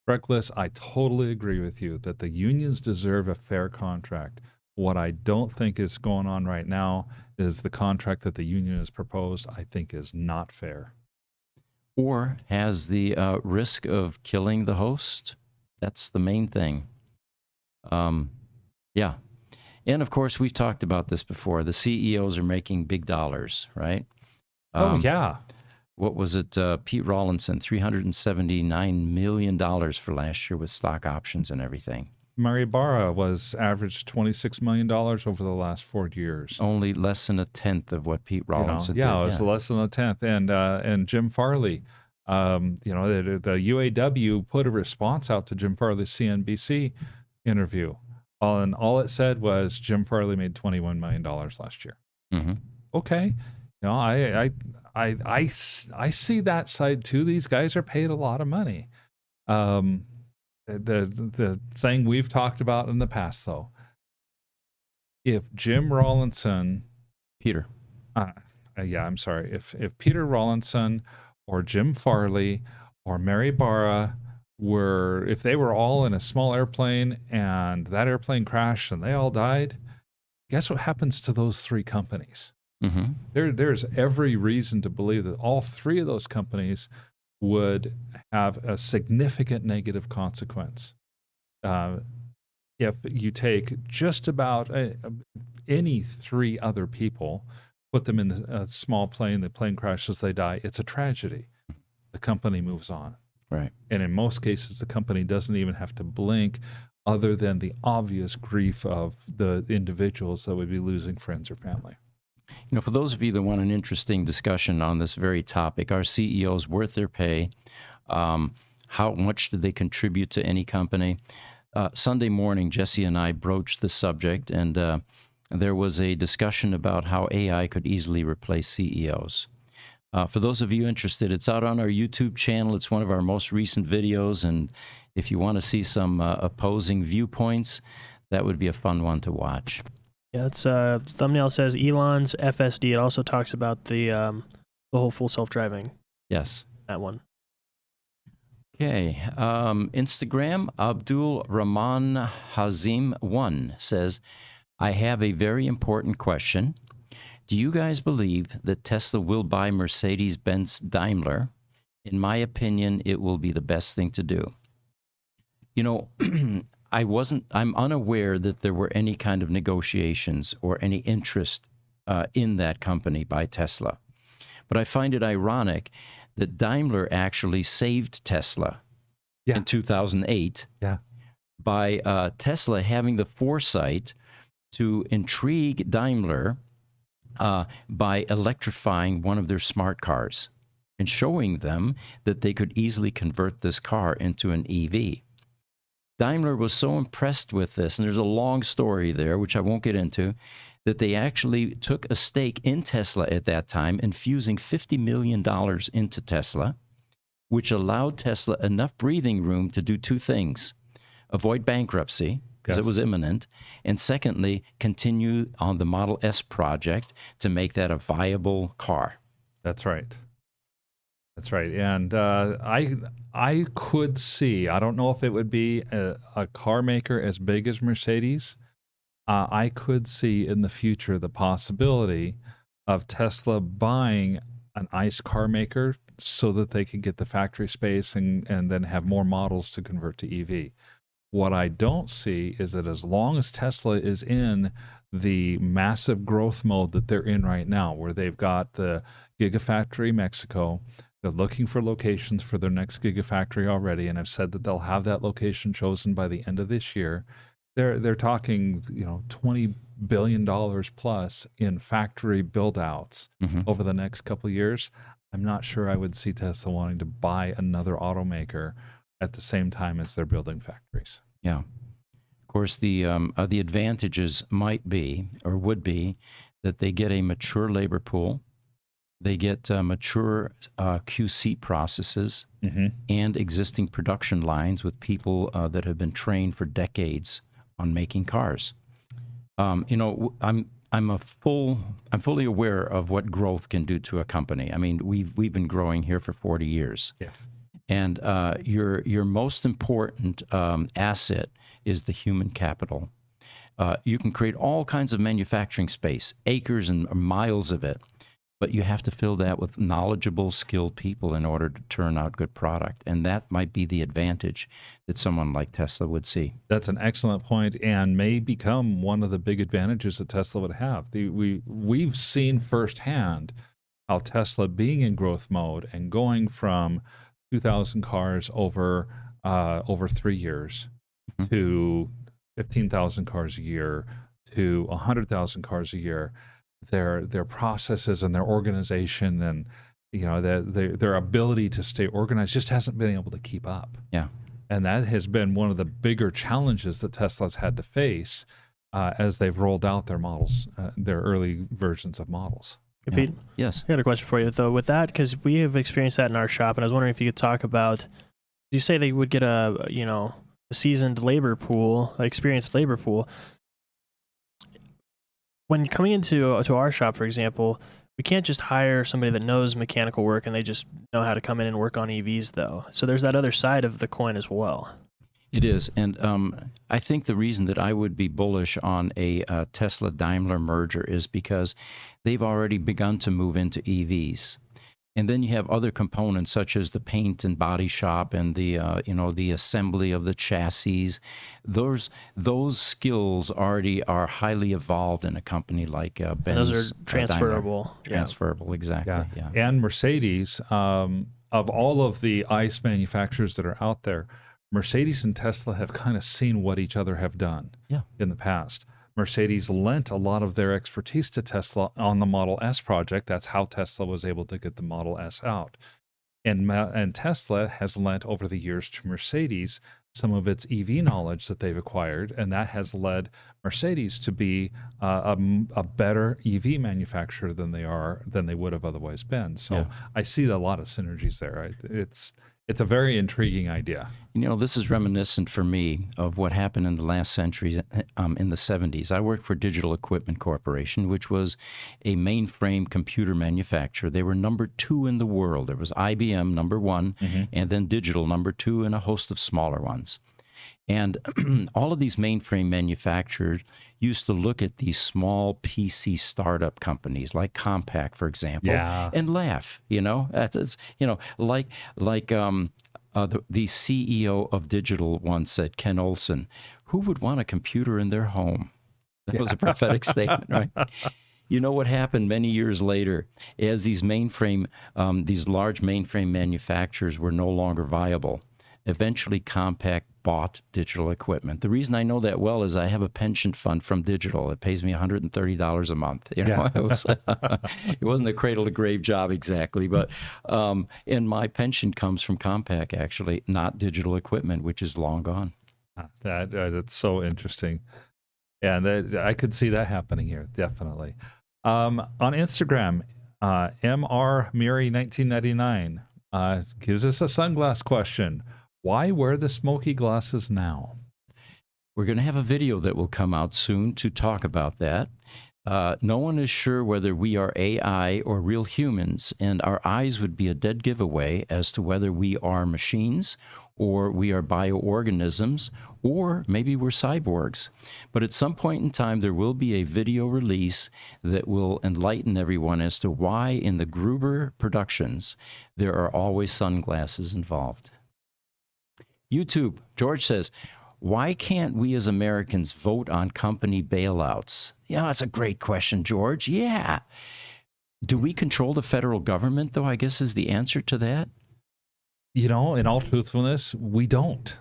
Freckless, I totally agree with you that the unions deserve a fair contract. What I don't think is going on right now is the contract that the union has proposed, I think, is not fair. Or has the risk of killing the host. That's the main thing. Yeah. And of course, we've talked about this before. The CEOs are making big dollars, right? Yeah. What was it? Pete Rawlinson, $379 million for last year with stock options and everything. Mary Bara was averaged $26 million over the last 4 years. Only less than a tenth of what Pete Rawlinson did. Yeah, it was less than a tenth. And Jim Farley, the UAW put a response out to Jim Farley's CNBC interview. And all it said was Jim Farley made $21 million last year. Mm-hmm. Okay. I see that side too. These guys are paid a lot of money. The thing we've talked about in the past, though, if Jim Rawlinson, Peter, I'm sorry, if Peter Rawlinson or Jim Farley or Mary Bara if they were all in a small airplane and that airplane crashed and they all died, guess what happens to those three companies? Mm-hmm. There's every reason to believe that all three of those companies would have a significant negative consequence. If you take just about any three other people, put them in a small plane, the plane crashes, they die, it's a tragedy. The company moves on. Right. And in most cases, the company doesn't even have to blink other than the obvious grief of the individuals that would be losing friends or family. For those of you that want an interesting discussion on this very topic, are CEOs worth their pay? How much do they contribute to any company? Sunday morning, Jessie and I broached the subject, and there was a discussion about how AI could easily replace CEOs. For those of you interested, it's out on our YouTube channel. It's one of our most recent videos, and if you want to see some opposing viewpoints, that would be a fun one to watch. Yeah, it's thumbnail says Elon's FSD. It also talks about the whole full self-driving. Yes. That one. Okay. Instagram, Abdul Rahman Hazim 1 says, I have a very important question. Do you guys believe that Tesla will buy Mercedes Benz Daimler? In my opinion, it will be the best thing to do. You know, I'm unaware that there were any kind of negotiations or any interest in that company by Tesla. But I find it ironic that Daimler actually saved Tesla in 2008 by Tesla having the foresight to intrigue Daimler by electrifying one of their smart cars and showing them that they could easily convert this car into an EV. Daimler was so impressed with this, and there's a long story there, which I won't get into, that they actually took a stake in Tesla at that time, infusing $50 million into Tesla, which allowed Tesla enough breathing room to do two things: avoid bankruptcy, because it was imminent, and secondly, continue on the Model S project to make that a viable car. That's right. That's right. And I could see, I don't know if it would be a car maker as big as Mercedes. I could see in the future the possibility of Tesla buying an ICE car maker so that they could get the factory space and then have more models to convert to EV. What I don't see is that as long as Tesla is in the massive growth mode that they're in right now, where they've got the Gigafactory Mexico, they're looking for locations for their next Gigafactory already, and I've said that they'll have that location chosen by the end of this year. They're talking, $20 billion plus in factory build-outs over the next couple of years. I'm not sure I would see Tesla wanting to buy another automaker at the same time as they're building factories. Yeah. Of course, the advantages might be, or would be, that they get a mature labor pool, they get mature QC processes, and existing production lines with people that have been trained for decades on making cars. I'm fully aware of what growth can do to a company. I mean, we've been growing here for 40 years. Yeah. And your most important asset is the human capital. You can create all kinds of manufacturing space, acres and miles of it, but you have to fill that with knowledgeable, skilled people in order to turn out good product. And that might be the advantage that someone like Tesla would see. That's an excellent point, and may become one of the big advantages that Tesla would have. We've seen firsthand how Tesla, being in growth mode and going from 2,000 cars over 3 years to 15,000 cars a year to 100,000 cars a year, their processes and their organization and their ability to stay organized just hasn't been able to keep up. Yeah. And that has been one of the bigger challenges that Tesla's had to face as they've rolled out their models, their early versions of models. Hey, Pete? Yes. I got a question for you, though. With that, because we have experienced that in our shop, and I was wondering if you could talk about, you say they would get a seasoned labor pool, experienced labor pool. When coming into our shop, for example, we can't just hire somebody that knows mechanical work and they just know how to come in and work on EVs, though. So there's that other side of the coin as well. It is. And I think the reason that I would be bullish on a Tesla-Daimler merger is because they've already begun to move into EVs. And then you have other components such as the paint and body shop and the the assembly of the chassis. Those skills already are highly evolved in a company like Benz. And those are transferable. Transferable, exactly. Yeah. And Mercedes, of all of the ICE manufacturers that are out there, Mercedes and Tesla have kind of seen what each other have done in the past. Mercedes lent a lot of their expertise to Tesla on the Model S project. That's how Tesla was able to get the Model S out. And Tesla has lent over the years to Mercedes some of its EV knowledge that they've acquired, and that has led Mercedes to be a better EV manufacturer than they would have otherwise been. So I see a lot of synergies there. It's a very intriguing idea. This is reminiscent for me of what happened in the last century, in the 70s. I worked for Digital Equipment Corporation, which was a mainframe computer manufacturer. They were number 2 in the world. There was IBM, number 1, and then Digital, number 2, and a host of smaller ones. And all of these mainframe manufacturers used to look at these small PC startup companies like Compaq, for example, and laugh. That's like the CEO of Digital once said, Ken Olsen, who would want a computer in their home? That was a prophetic statement, right? You know what happened many years later, as these large mainframe manufacturers were no longer viable. Eventually, Compaq bought Digital Equipment. The reason I know that well is I have a pension fund from Digital. It pays me $130 a month. It wasn't a cradle to grave job exactly, but and my pension comes from Compaq, actually, not Digital Equipment, which is long gone. That's so interesting. And I could see that happening here, definitely. On Instagram, MR Mary 1999 gives us a sunglass question. Why wear the smoky glasses now? We're going to have a video that will come out soon to talk about that. No one is sure whether we are AI or real humans, and our eyes would be a dead giveaway as to whether we are machines or we are bioorganisms, or maybe we're cyborgs. But at some point in time, there will be a video release that will enlighten everyone as to why in the Gruber productions there are always sunglasses involved. YouTube, George says, why can't we as Americans vote on company bailouts? Yeah, that's a great question, George. Yeah. Do we control the federal government, though, I guess is the answer to that? In all truthfulness, we don't.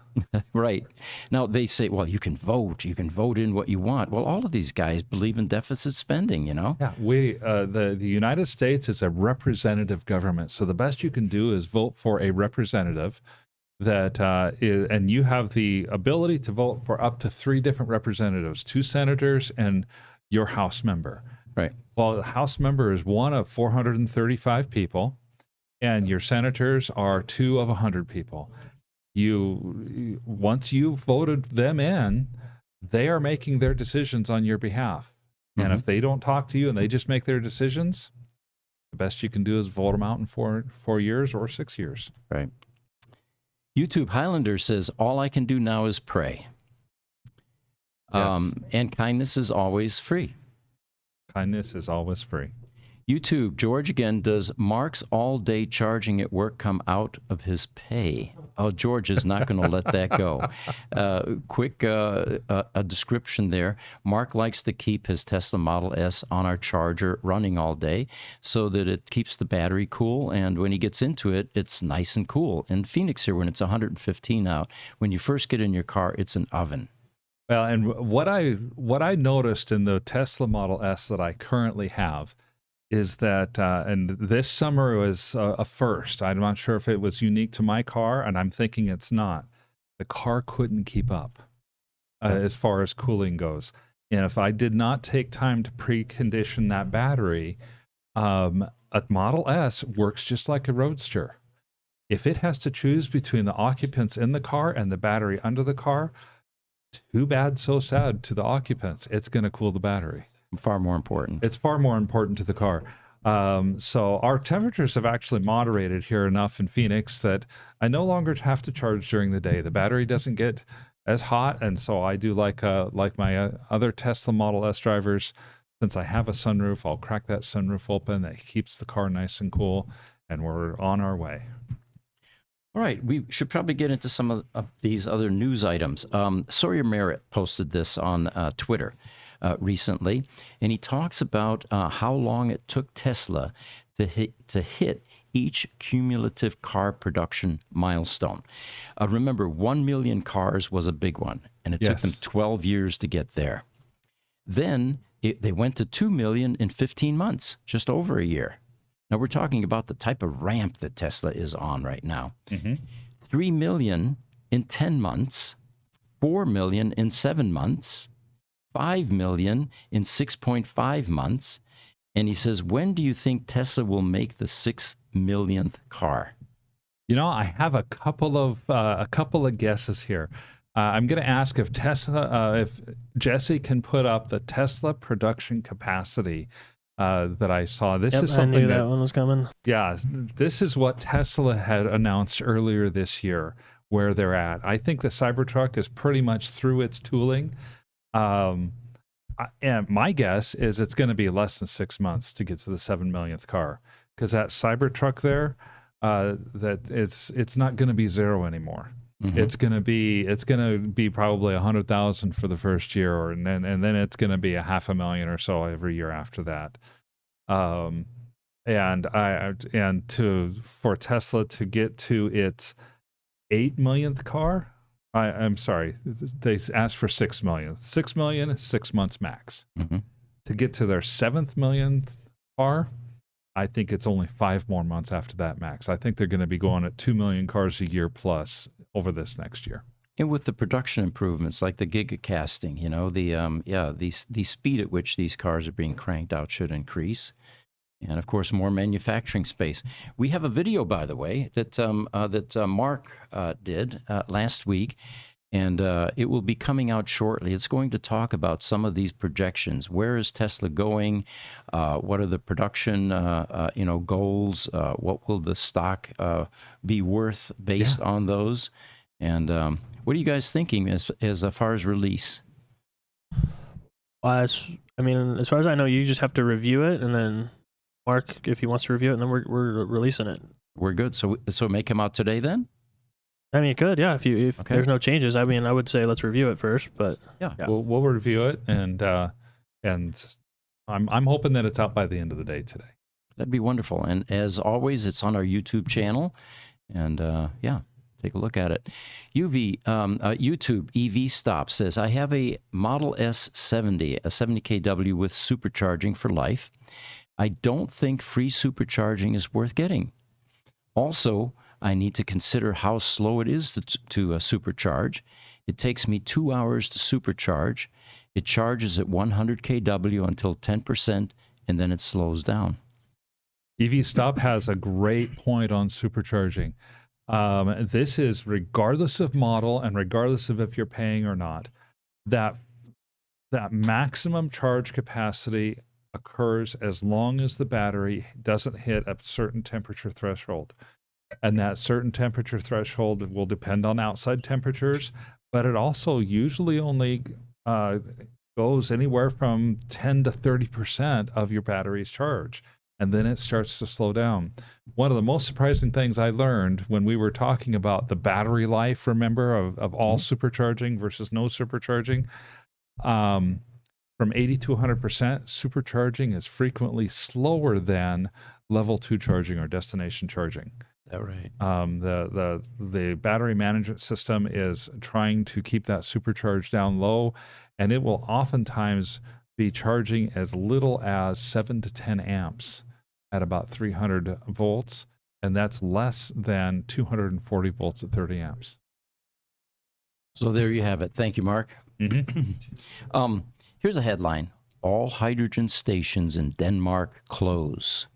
Right. Now, they say, well, you can vote in what you want. Well, all of these guys believe in deficit spending, Yeah, the United States is a representative government. So the best you can do is vote for a representative and you have the ability to vote for up to 3 different representatives, 2 senators and your House member. Right. Well, the House member is 1 of 435 people, and your senators are 2 of 100 people. Once you voted them in, they are making their decisions on your behalf. And if they don't talk to you and they just make their decisions, the best you can do is vote them out in 4 years or 6 years. Right. YouTube Highlander says, all I can do now is pray. Yes. And kindness is always free. Kindness is always free. YouTube, George again, does Mark's all-day charging at work come out of his pay? Oh, George is not going to let that go. Quick a description there. Mark likes to keep his Tesla Model S on our charger running all day so that it keeps the battery cool, and when he gets into it, it's nice and cool. In Phoenix here, when it's 115 out, when you first get in your car, it's an oven. Well, and what I noticed in the Tesla Model S that I currently have is that, and this summer was a first. I'm not sure if it was unique to my car, and I'm thinking it's not. The car couldn't keep up as far as cooling goes. And if I did not take time to precondition that battery, a Model S works just like a Roadster. If it has to choose between the occupants in the car and the battery under the car, too bad, so sad to the occupants. It's going to cool the battery. Far more important. It's far more important to the car. So our temperatures have actually moderated here enough in Phoenix that I no longer have to charge during the day. The battery doesn't get as hot, and so I do like my other Tesla Model S drivers. Since I have a sunroof, I'll crack that sunroof open. That keeps the car nice and cool, and we're on our way. All right, we should probably get into some of these other news items. Sawyer Merritt posted this on Twitter recently, and he talks about how long it took Tesla to hit each cumulative car production milestone. Remember, 1 million cars was a big one, and it took them 12 years to get there. Then they went to 2 million in 15 months, just over a year. Now, we're talking about the type of ramp that Tesla is on right now. 3 million in 10 months, 4 million in 7 months, 5 million in 6.5 months. And he says, when do you think Tesla will make the 6 millionth car? I have a couple of guesses here. I'm going to ask if if Jessie can put up the Tesla production capacity that I saw. This is something I knew that one was coming. Yeah, this is what Tesla had announced earlier this year, where they're at. I think the Cybertruck is pretty much through its tooling. And my guess is it's going to be less than 6 months to get to the 7 millionth car, because that Cybertruck there, that it's not going to be zero anymore. Mm-hmm. It's going to be probably 100,000 for the first year, and then it's going to be 500,000 or so every year after that. For Tesla to get to its 8 millionth car, I'm sorry, they asked for 6 million. 6 million, 6 months max. Mm-hmm. To get to their 7th millionth car, I think it's only 5 more months after that max. I think they're going to be going at 2 million cars a year plus over this next year. And with the production improvements, like the Giga casting, the speed at which these cars are being cranked out should increase. And of course, more manufacturing space. We have a video, by the way, that Mark did last week, and it will be coming out shortly. It's going to talk about some of these projections. Where is Tesla going? What are the production goals? What will the stock be worth based on those? And what are you guys thinking as far as release? As far as I know, you just have to review it, and then Mark, if he wants to review it, and then we're releasing it. We're good. So it may come out today then? I mean, it could, yeah. If there's no changes, I would say let's review it first. But yeah. We'll review it, and I'm hoping that it's out by the end of the day today. That'd be wonderful. And as always, it's on our YouTube channel, and take a look at it. YouTube EV Stop says, I have a Model S 70, a 70 kW with supercharging for life. I don't think free supercharging is worth getting. Also, I need to consider how slow it is to supercharge. It takes me 2 hours to supercharge. It charges at 100 kW until 10%, and then it slows down. EV Stop has a great point on supercharging. This is regardless of model and regardless of if you're paying or not, that maximum charge capacity occurs as long as the battery doesn't hit a certain temperature threshold. And that certain temperature threshold will depend on outside temperatures, but it also usually only goes anywhere from 10 to 30% of your battery's charge. And then it starts to slow down. One of the most surprising things I learned when we were talking about the battery life, remember, of all supercharging versus no supercharging, from 80 to 100%, supercharging is frequently slower than level 2 charging or destination charging. Is that right? The battery management system is trying to keep that supercharge down low, and it will oftentimes be charging as little as 7 to 10 amps at about 300 volts, and that's less than 240 volts at 30 amps. So there you have it. Thank you, Mark. Mm-hmm. Here's a headline. All hydrogen stations in Denmark close.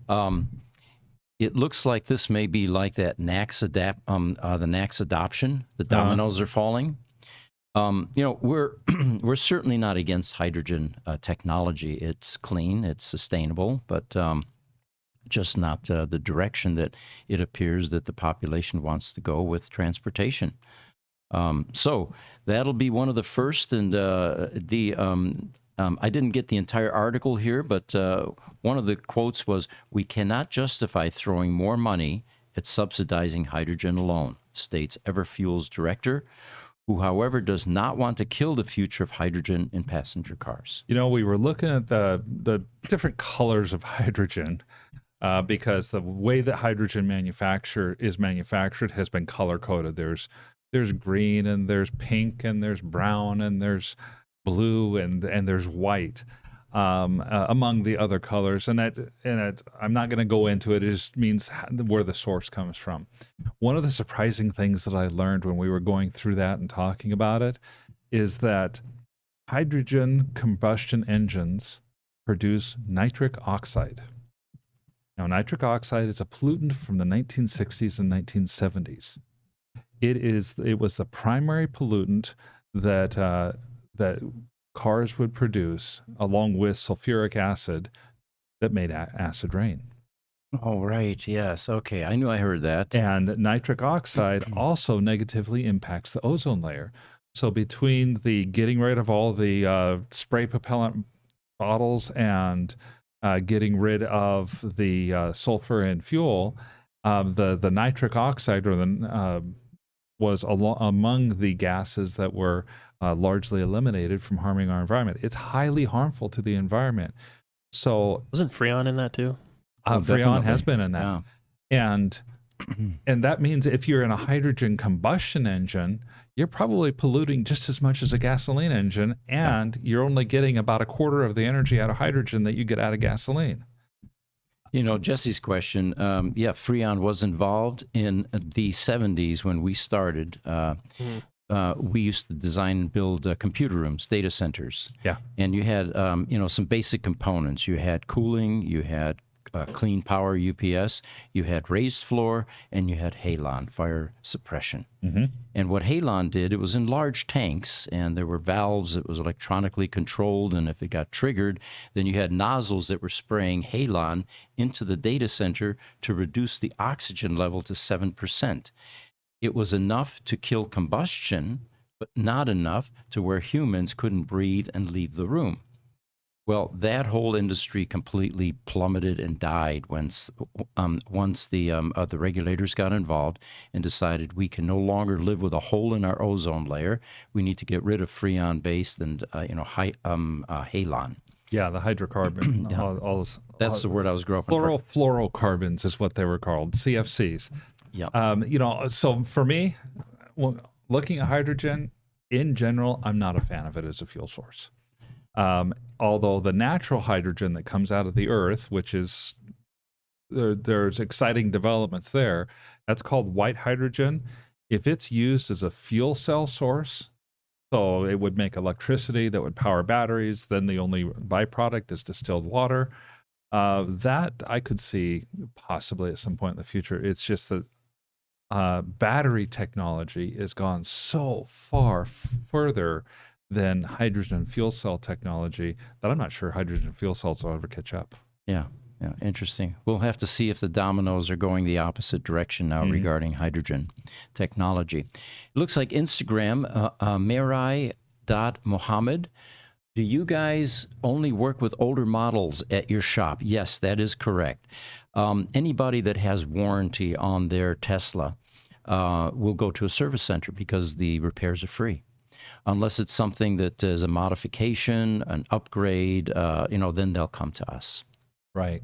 It looks like this may be like that the NACS adoption. The dominoes are falling. We're certainly not against hydrogen technology. It's clean, it's sustainable, but just not the direction that it appears that the population wants to go with transportation. So that'll be one of the first, and I didn't get the entire article here, but one of the quotes was, "We cannot justify throwing more money at subsidizing hydrogen alone," states Everfuel's director, who, however, does not want to kill the future of hydrogen in passenger cars. We were looking at the different colors of hydrogen because the way that hydrogen is manufactured has been color-coded. There's green, and there's pink, and there's brown, and there's blue, and there's white, among the other colors. And I'm not going to go into it. It just means where the source comes from. One of the surprising things that I learned when we were going through that and talking about it is that hydrogen combustion engines produce nitric oxide. Now, nitric oxide is a pollutant from the 1960s and 1970s. It was the primary pollutant that that cars would produce, along with sulfuric acid, that made acid rain. Oh, right. Yes. Okay. I knew I heard that. And nitric oxide also negatively impacts the ozone layer. So between the getting rid of all the spray propellant bottles and getting rid of the sulfur in fuel, the nitric oxide was among the gases that were largely eliminated from harming our environment. It's highly harmful to the environment. So wasn't Freon in that too? Freon has been in that. Yeah. And that means if you're in a hydrogen combustion engine, you're probably polluting just as much as a gasoline engine, and you're only getting about a quarter of the energy out of hydrogen that you get out of gasoline. You know, Jesse's question, Freon was involved in the 70s when we started. We used to design and build computer rooms, data centers. Yeah. And you had, some basic components. You had cooling, you had clean power UPS, you had raised floor, and you had halon, fire suppression. Mm-hmm. And what halon did, it was in large tanks, and there were valves that was electronically controlled, and if it got triggered, then you had nozzles that were spraying halon into the data center to reduce the oxygen level to 7%. It was enough to kill combustion, but not enough to where humans couldn't breathe and leave the room. Well, that whole industry completely plummeted and died once the regulators got involved and decided we can no longer live with a hole in our ozone layer. We need to get rid of freon-based and halon. Yeah, the hydrocarbon. That's the word I was groping for. Fluorocarbons is what they were called, CFCs. Yeah. So for me, looking at hydrogen in general, I'm not a fan of it as a fuel source. Although the natural hydrogen that comes out of the earth, which is, there's exciting developments there, that's called white hydrogen. If it's used as a fuel cell source, so it would make electricity that would power batteries, then the only byproduct is distilled water. That I could see possibly at some point in the future. It's just that battery technology has gone so far further than hydrogen fuel cell technology that I'm not sure hydrogen fuel cells will ever catch up. Yeah, interesting. We'll have to see if the dominoes are going the opposite direction now regarding hydrogen technology. It looks like Instagram, Mary.Mohammed. Do you guys only work with older models at your shop? Yes, that is correct. Anybody that has warranty on their Tesla will go to a service center because the repairs are free. Unless it's something that is a modification, an upgrade, then they'll come to us. Right.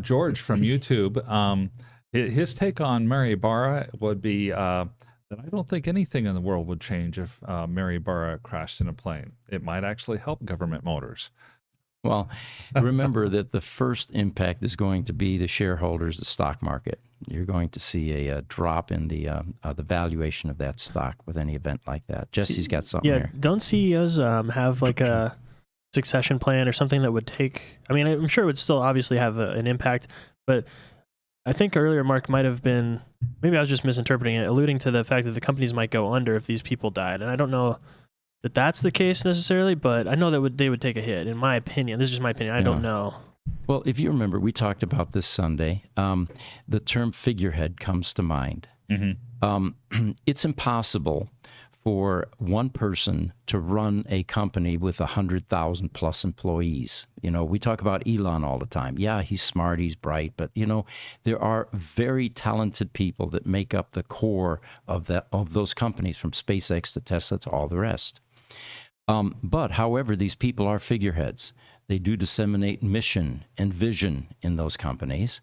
George from YouTube, his take on Mary Bara would be that I don't think anything in the world would change if Mary Bara crashed in a plane. It might actually help government motors. Well, remember that the first impact is going to be the shareholders, the stock market. You're going to see a drop in the valuation of that stock with any event like that. Jesse's got something there. Don't CEOs have like a succession plan or something that would take? I mean, I'm sure it would still obviously have an impact, but I think earlier Mark might have been, maybe I was just misinterpreting it, alluding to the fact that the companies might go under if these people died, and I don't know that that's the case necessarily, but I know that they would take a hit, in my opinion. This is just my opinion. I don't know. Well, if you remember, we talked about this Sunday. The term figurehead comes to mind. Mm-hmm. It's impossible for one person to run a company with 100,000 plus employees. We talk about Elon all the time. Yeah, he's smart, he's bright, but there are very talented people that make up the core of those companies, from SpaceX to Tesla to all the rest. But however, these people are figureheads. They do disseminate mission and vision in those companies,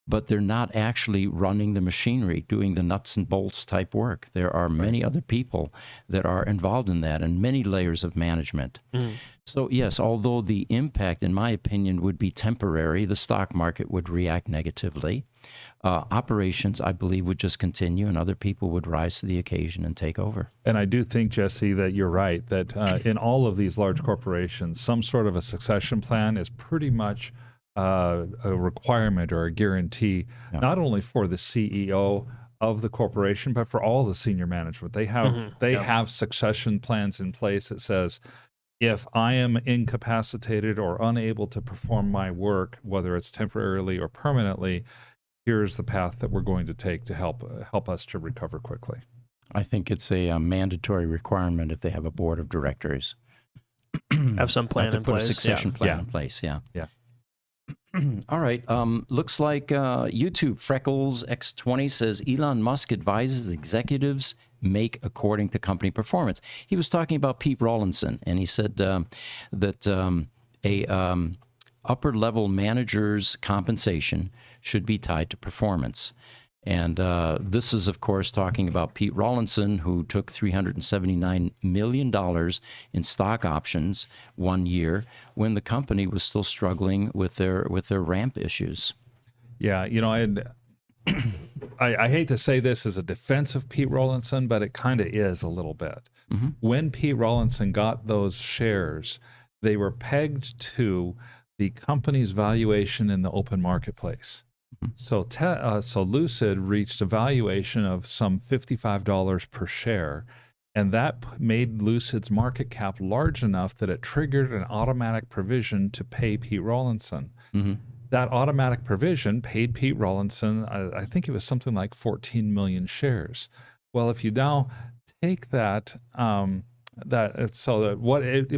but they're not actually running the machinery, doing the nuts and bolts type work. There are many other people that are involved in that, and many layers of management. So yes, although the impact, in my opinion, would be temporary, the stock market would react negatively. Operations, I believe, would just continue, and other people would rise to the occasion and take over. And I do think, Jesse, that you're right, that in all of these large corporations, some sort of a succession plan is pretty much a requirement or a guarantee, not only for the CEO of the corporation, but for all the senior management. They have succession plans in place that says, if I am incapacitated or unable to perform my work, whether it's temporarily or permanently, here's the path that we're going to take to help us to recover quickly. I think it's a mandatory requirement if they have a board of directors. Have some plan in put place. A succession plan in place. Yeah. All right. Looks like YouTube Freckles X20 says Elon Musk advises executives make according to company performance. He was talking about Pete Rawlinson, and he said that a upper level manager's compensation should be tied to performance. And this is, of course, talking about Pete Rawlinson, who took $379 million in stock options one year when the company was still struggling with their ramp issues. Yeah, I hate to say this as a defense of Pete Rawlinson, but it kind of is a little bit. Mm-hmm. When Pete Rawlinson got those shares, they were pegged to the company's valuation in the open marketplace. So Lucid reached a valuation of some $55 per share, and that made Lucid's market cap large enough that it triggered an automatic provision to pay Pete Rawlinson. Mm-hmm. That automatic provision paid Pete Rawlinson, I think it was something like 14 million shares. Well, if you now take that, it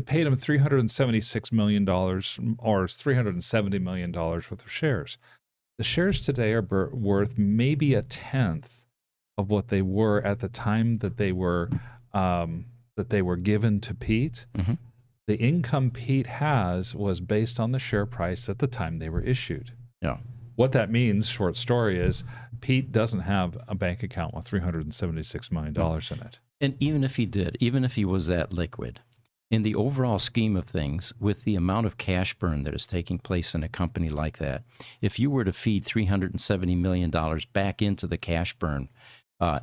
paid him $376 million or $370 million worth of shares. The shares today are worth maybe a tenth of what they were at the time that they were given to Pete. Mm-hmm. The income Pete has was based on the share price at the time they were issued. Yeah. What that means, short story, is Pete doesn't have a bank account with $376 million in it. And even if he did, even if he was that liquid, in the overall scheme of things, with the amount of cash burn that is taking place in a company like that, if you were to feed $370 million back into the cash burn,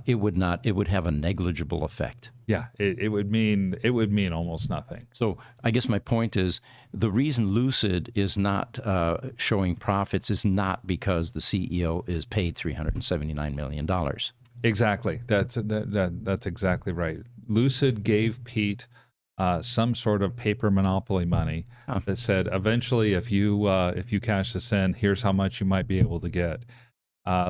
it would have a negligible effect. Yeah, it would mean almost nothing. So I guess my point is the reason Lucid is not showing profits is not because the CEO is paid $379 million. Exactly. That's exactly right. Lucid gave Pete some sort of paper monopoly money that said, eventually, if you cash this in, here's how much you might be able to get.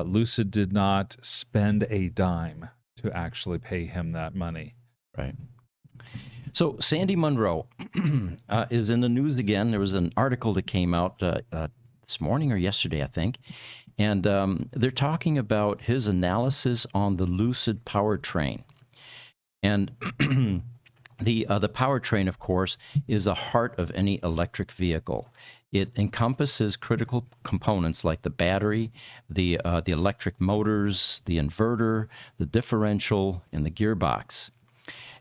Lucid did not spend a dime to actually pay him that money. Right. So Sandy Munro is in the news again. There was an article that came out this morning or yesterday, I think, and they're talking about his analysis on the Lucid powertrain. And the powertrain, of course, is the heart of any electric vehicle. It encompasses critical components like the battery, the electric motors, the inverter, the differential, and the gearbox.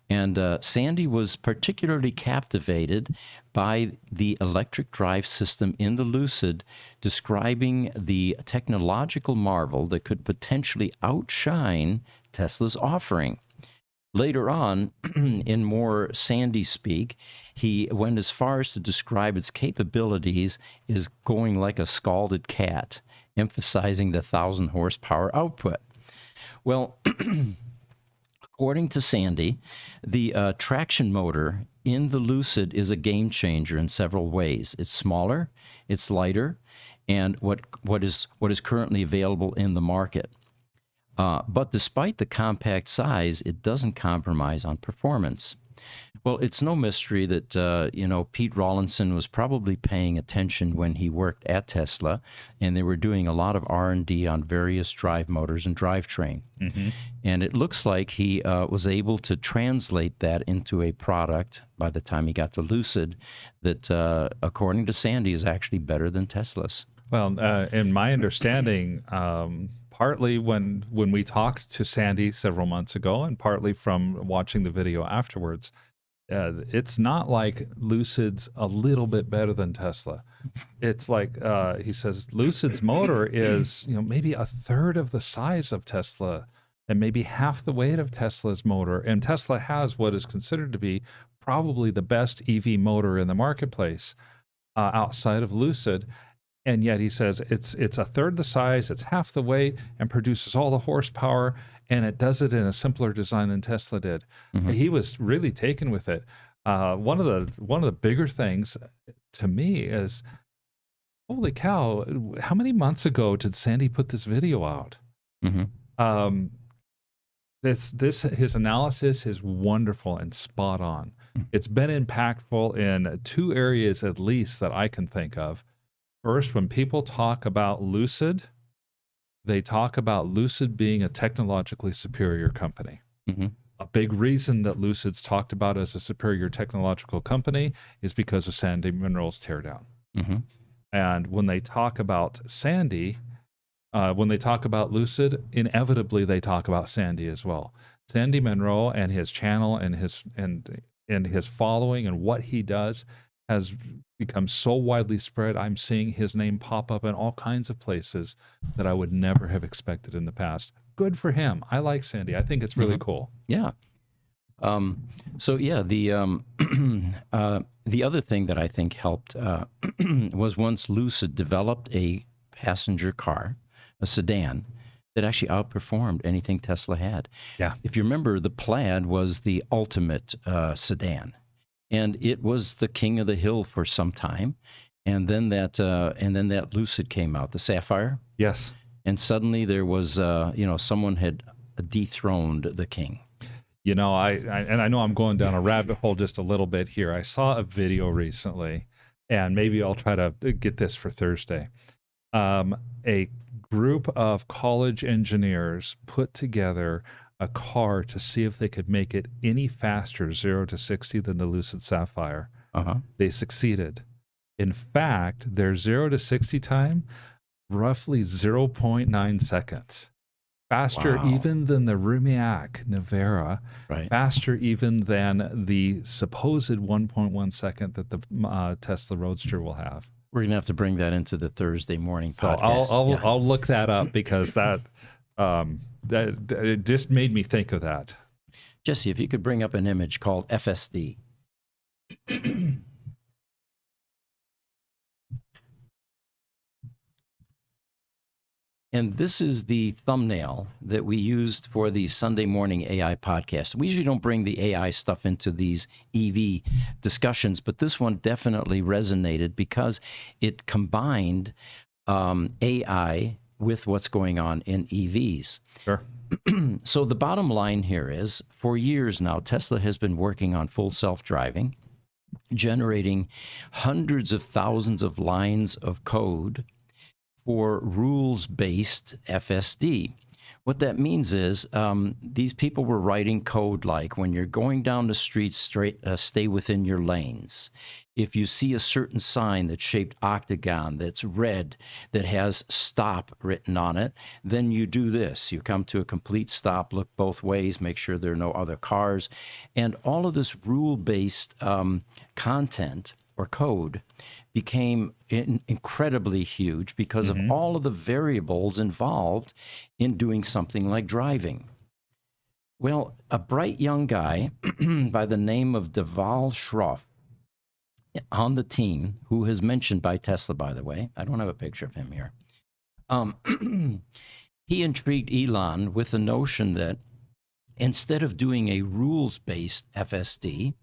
And Sandy was particularly captivated by the electric drive system in the Lucid, describing the technological marvel that could potentially outshine Tesla's offering. Later on, in more Sandy speak, he went as far as to describe its capabilities as going like a scalded cat, emphasizing the 1,000 horsepower output. Well, according to Sandy, the traction motor in the Lucid is a game changer in several ways. It's smaller, it's lighter, and what is currently available in the market. But despite the compact size, it doesn't compromise on performance. Well, it's no mystery that, Pete Rawlinson was probably paying attention when he worked at Tesla, and they were doing a lot of R&D on various drive motors and drivetrain. Mm-hmm. And it looks like he was able to translate that into a product by the time he got to Lucid that, according to Sandy, is actually better than Tesla's. Well, in my understanding, partly when we talked to Sandy several months ago, and partly from watching the video afterwards, it's not like Lucid's a little bit better than Tesla. It's like he says Lucid's motor is maybe a third of the size of Tesla and maybe half the weight of Tesla's motor. And Tesla has what is considered to be probably the best EV motor in the marketplace outside of Lucid. And yet he says it's a third the size, it's half the weight, and produces all the horsepower, and it does it in a simpler design than Tesla did. He was really taken with it. One of the bigger things to me is, holy cow! How many months ago did Sandy put this video out? His analysis is wonderful and spot on. It's been impactful in 2 areas at least that I can think of. First, when people talk about Lucid, they talk about Lucid being a technologically superior company. A big reason that Lucid's talked about as a superior technological company is because of Sandy Munro's teardown. And when they talk about Sandy, when they talk about Lucid, inevitably they talk about Sandy as well. Sandy Munro and his channel and his following and what he does has become so widely spread. I'm seeing his name pop up in all kinds of places that I would never have expected in the past. Good for him. I like Sandy. I think it's really cool. Yeah. So yeah, the other thing that I think helped was once Lucid developed a passenger car, a sedan, that actually outperformed anything Tesla had. Yeah. If you remember, the Plaid was the ultimate sedan. And it was the king of the hill for some time, and then that Lucid came out, the Sapphire. Yes. And suddenly there was, someone had dethroned the king. I know I'm going down a rabbit hole just a little bit here. I saw a video recently, and maybe I'll try to get this for Thursday. A group of college engineers put together a car to see if they could make it any faster, 0 to 60, than the Lucid Sapphire. They succeeded. In fact, their 0 to 60 time, roughly 0.9 seconds. Faster even than the Rimac Nevera, faster even than the supposed 1.1 second that the Tesla Roadster will have. We're going to have to bring that into the Thursday morning So podcast. I'll look that up because that it just made me think of that. Jessie, if you could bring up an image called FSD. And this is the thumbnail that we used for the Sunday morning AI podcast. We usually don't bring the AI stuff into these EV discussions, but this one definitely resonated because it combined AI with what's going on in EVs. Sure. So the bottom line here is, for years now, Tesla has been working on full self-driving, generating hundreds of thousands of lines of code for rules-based FSD. What that means is these people were writing code like, when you're going down the street, stay within your lanes. If you see a certain sign that's shaped octagon, that's red, that has stop written on it, then you do this. You come to a complete stop, look both ways, make sure there are no other cars. And all of this rule-based content or code became incredibly huge because of all of the variables involved in doing something like driving. Well, a bright young guy by the name of Deval Shroff on the team, who is mentioned by Tesla, by the way. I don't have a picture of him here. He intrigued Elon with the notion that instead of doing a rules-based FSD,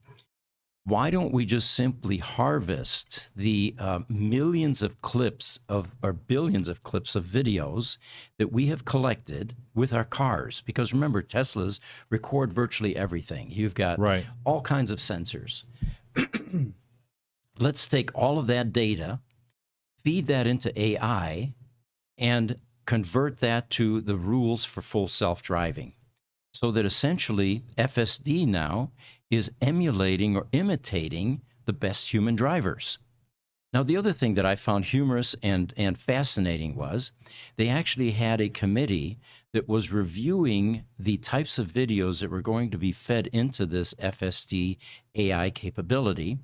why don't we just simply harvest the millions of clips or billions of clips of videos that we have collected with our cars? Because remember, Teslas record virtually everything. You've got all kinds of sensors. Let's take all of that data, feed that into AI, and convert that to the rules for full self-driving. So that essentially FSD now is emulating or imitating the best human drivers. Now, the other thing that I found humorous and fascinating was they actually had a committee that was reviewing the types of videos that were going to be fed into this FSD AI capability,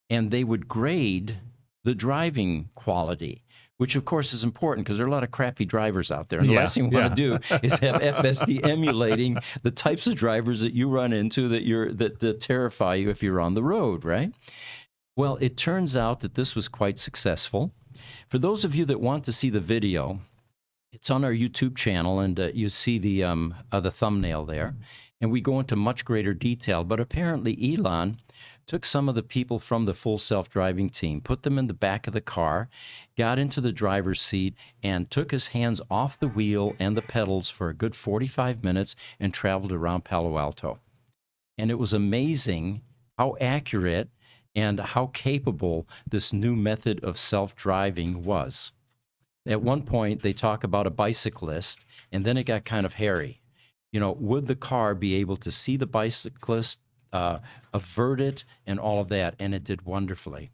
and they would grade the driving quality, which of course is important because there are a lot of crappy drivers out there. And the last thing we want to do is have FSD emulating the types of drivers that you run into that terrify you if you're on the road, right? Well, it turns out that this was quite successful. For those of you that want to see the video, it's on our YouTube channel, and you see the thumbnail there. And we go into much greater detail. But apparently Elon took some of the people from the full self-driving team, put them in the back of the car, got into the driver's seat, and took his hands off the wheel and the pedals for a good 45 minutes and traveled around Palo Alto. And it was amazing how accurate and how capable this new method of self-driving was. At one point, they talk about a bicyclist, and then it got kind of hairy. You know, would the car be able to see the bicyclist, avert it, and all of that? And it did wonderfully.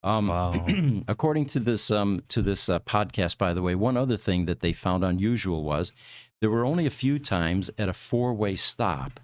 Wow. According to this podcast, by the way, one other thing that they found unusual was there were only a few times at a four-way stop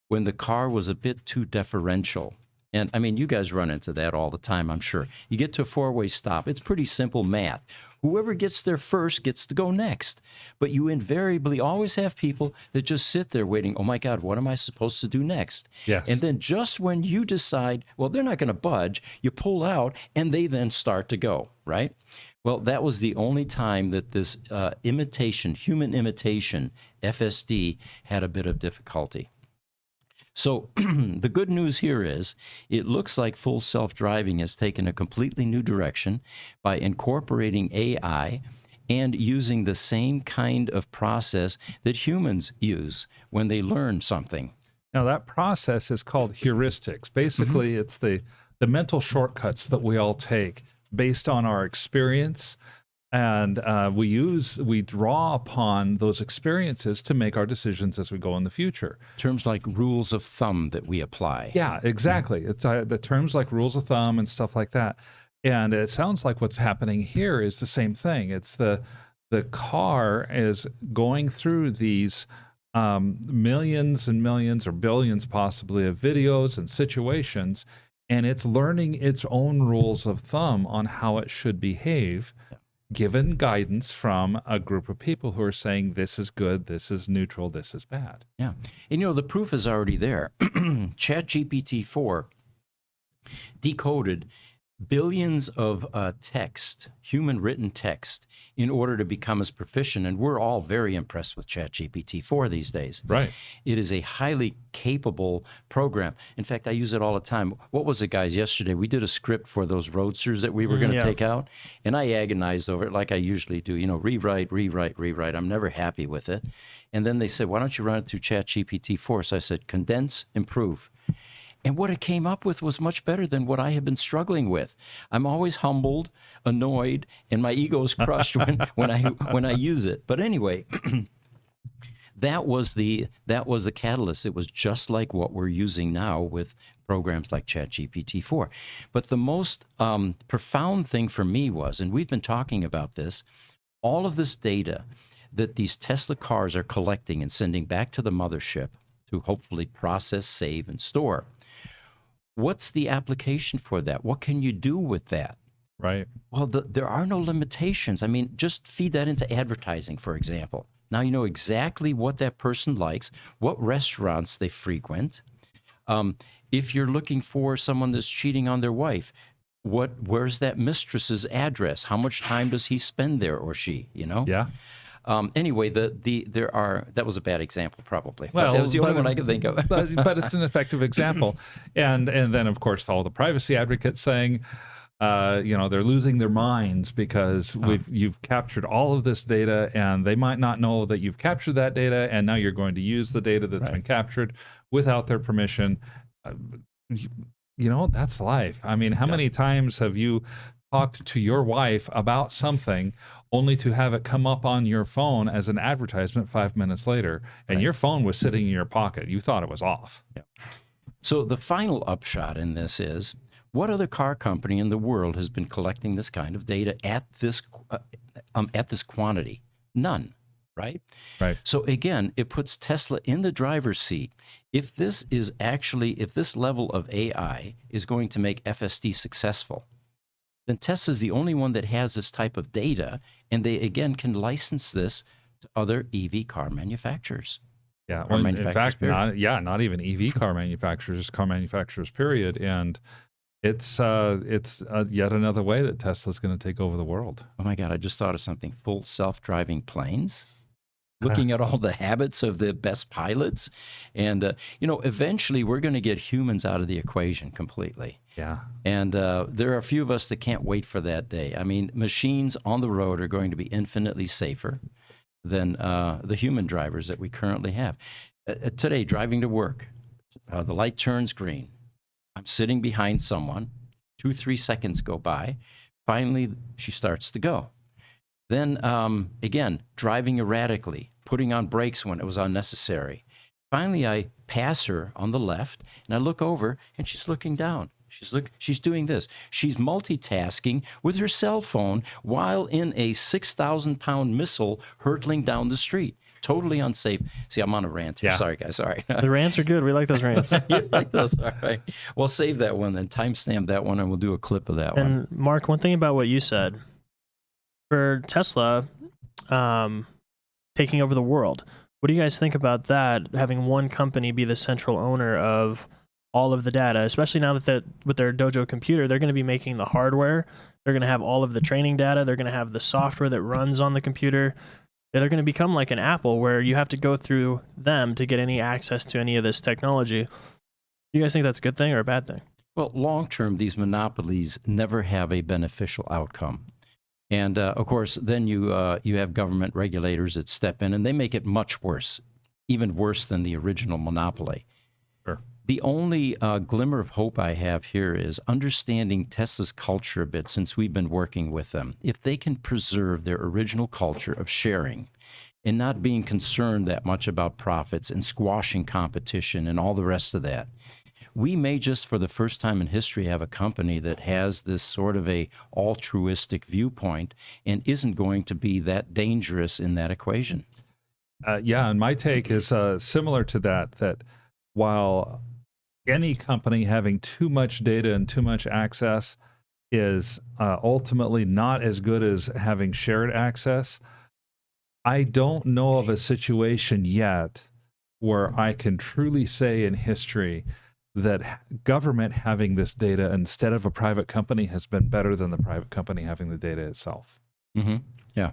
when the car was a bit too deferential. And I mean, you guys run into that all the time, I'm sure. You get to a four-way stop. It's pretty simple math. Whoever gets there first gets to go next. But you invariably always have people that just sit there waiting, oh my God, what am I supposed to do next? Yes. And then just when you decide, well, they're not going to budge, you pull out and they then start to go, right? Well, that was the only time that this human imitation, FSD, had a bit of difficulty. So the good news here is it looks like full self-driving has taken a completely new direction by incorporating AI and using the same kind of process that humans use when they learn something. Now, that process is called heuristics. Basically, it's the mental shortcuts that we all take based on our experience. And we draw upon those experiences to make our decisions as we go in the future. Terms like rules of thumb that we apply. Yeah, exactly. It's the terms like rules of thumb and stuff like that. And it sounds like what's happening here is the same thing. It's the car is going through these millions and millions or billions possibly of videos and situations, and it's learning its own rules of thumb on how it should behave, given guidance from a group of people who are saying this is good, this is neutral, this is bad. Yeah. And, you know, the proof is already there. ChatGPT-4 decoded billions of text, human written text, in order to become as proficient. And we're all very impressed with ChatGPT-4 these days. Right. It is a highly capable program. In fact, I use it all the time. What was it, guys? Yesterday, we did a script for those Roadsters that we were going to take out. And I agonized over it like I usually do. You know, rewrite. I'm never happy with it. And then they said, why don't you run it through ChatGPT-4? So I said, condense, improve. And what it came up with was much better than what I have been struggling with. I'm always humbled, annoyed, and my ego is crushed when I use it. But anyway, that was the catalyst. It was just like what we're using now with programs like ChatGPT-4. But the most profound thing for me was, and we've been talking about this, all of this data that these Tesla cars are collecting and sending back to the mothership to hopefully process, save, and store. What's the application for that? What can you do with that? Right. Well, there are no limitations. I mean, just feed that into advertising, for example. Now you know exactly what that person likes, what restaurants they frequent. If you're looking for someone that's cheating on their wife, where's that mistress's address? How much time does he spend there or she? You know? Yeah. Anyway, that was a bad example, probably. Well, that was the only one I could think of. but it's an effective example. And then, of course, all the privacy advocates saying, they're losing their minds because you've captured all of this data, and they might not know that you've captured that data, and now you're going to use the data that's been captured without their permission. That's life. I mean, how many times have you talked to your wife about something only to have it come up on your phone as an advertisement 5 minutes later, and your phone was sitting in your pocket? You thought it was off. Yeah. So the final upshot in this is, what other car company in the world has been collecting this kind of data at this quantity? None, right? Right. So again, it puts Tesla in the driver's seat. If this level of AI is going to make FSD successful, then Tesla's the only one that has this type of data, and they, again, can license this to other EV car manufacturers. Yeah, well, in fact, not even EV car manufacturers, period. And It's yet another way that Tesla's going to take over the world. Oh my God, I just thought of something. Full self-driving planes. Looking at all the habits of the best pilots. And, eventually we're going to get humans out of the equation completely. Yeah. And there are a few of us that can't wait for that day. I mean, machines on the road are going to be infinitely safer than the human drivers that we currently have. Today, driving to work, the light turns green. I'm sitting behind someone. 2-3 seconds go by. Finally, she starts to go. Then, again, driving erratically, putting on brakes when it was unnecessary. Finally, I pass her on the left, and I look over, and she's looking down. She's doing this. She's multitasking with her cell phone while in a 6,000-pound missile hurtling down the street. Totally unsafe. See, I'm on a rant here. Yeah. Sorry, guys. Sorry. The rants are good. We like those rants. You like those? All right. Well, save that one then. Timestamp that one, and we'll do a clip of that one. And Mark, one thing about what you said, for Tesla taking over the world, what do you guys think about that, having one company be the central owner of all of the data, especially now that with their Dojo computer, they're going to be making the hardware, they're going to have all of the training data, they're going to have the software that runs on the computer. They're going to become like an Apple where you have to go through them to get any access to any of this technology. Do you guys think that's a good thing or a bad thing? Well, long term, these monopolies never have a beneficial outcome. And of course, then you have government regulators that step in, and they make it much worse, even worse than the original monopoly. Sure. The only glimmer of hope I have here is understanding Tesla's culture a bit since we've been working with them. If they can preserve their original culture of sharing and not being concerned that much about profits and squashing competition and all the rest of that, we may just for the first time in history have a company that has this sort of a altruistic viewpoint and isn't going to be that dangerous in that equation. Yeah, and my take is similar to that while any company having too much data and too much access is ultimately not as good as having shared access, I don't know of a situation yet where I can truly say in history that government having this data instead of a private company has been better than the private company having the data itself. Mm-hmm. Yeah.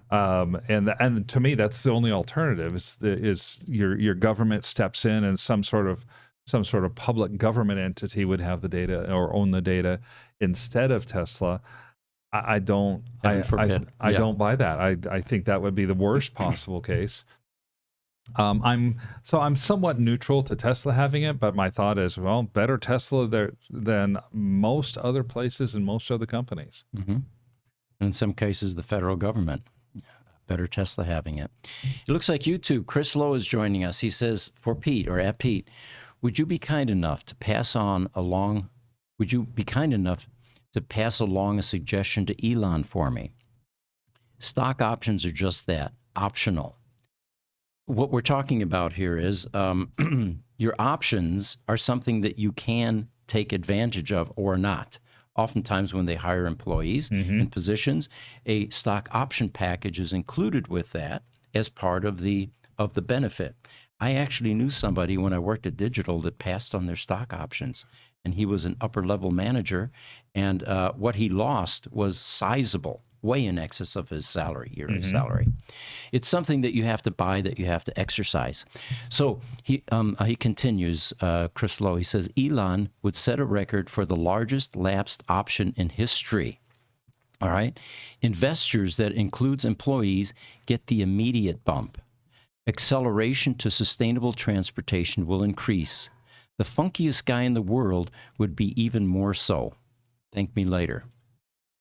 And to me, that's the only alternative is your government steps in and some sort of public government entity would have the data or own the data instead of Tesla. I don't don't buy that. I think that would be the worst possible case. I'm somewhat neutral to Tesla having it, but my thought is, well, better Tesla there than most other places and most other companies. Mm-hmm. In some cases, the federal government. Better Tesla having it. It looks like YouTube. Chris Lowe is joining us. He says, for Pete or at Pete, would you be kind enough to pass along a suggestion to Elon for me? Stock options are just that, optional. What we're talking about here is your options are something that you can take advantage of or not. Oftentimes when they hire employees in positions, a stock option package is included with that as part of the benefit. I actually knew somebody when I worked at Digital that passed on their stock options, and he was an upper level manager, and what he lost was sizable, way in excess of his yearly salary. It's something that you have to buy, that you have to exercise. So he continues, Chris Lowe, he says, Elon would set a record for the largest lapsed option in history. All right. Investors, that includes employees, get the immediate bump. Acceleration to sustainable transportation will increase. The funkiest guy in the world would be even more so. Thank me later.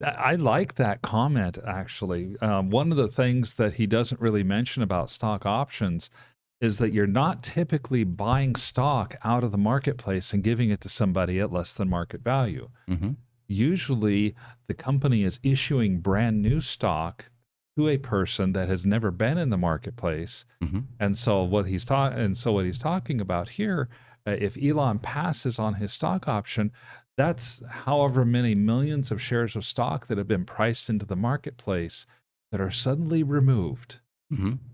I like that comment, actually. One of the things that he doesn't really mention about stock options is that you're not typically buying stock out of the marketplace and giving it to somebody at less than market value. Usually, the company is issuing brand new stock to a person that has never been in the marketplace. And so what he's talking about here, if Elon passes on his stock option, that's however many millions of shares of stock that have been priced into the marketplace that are suddenly removed.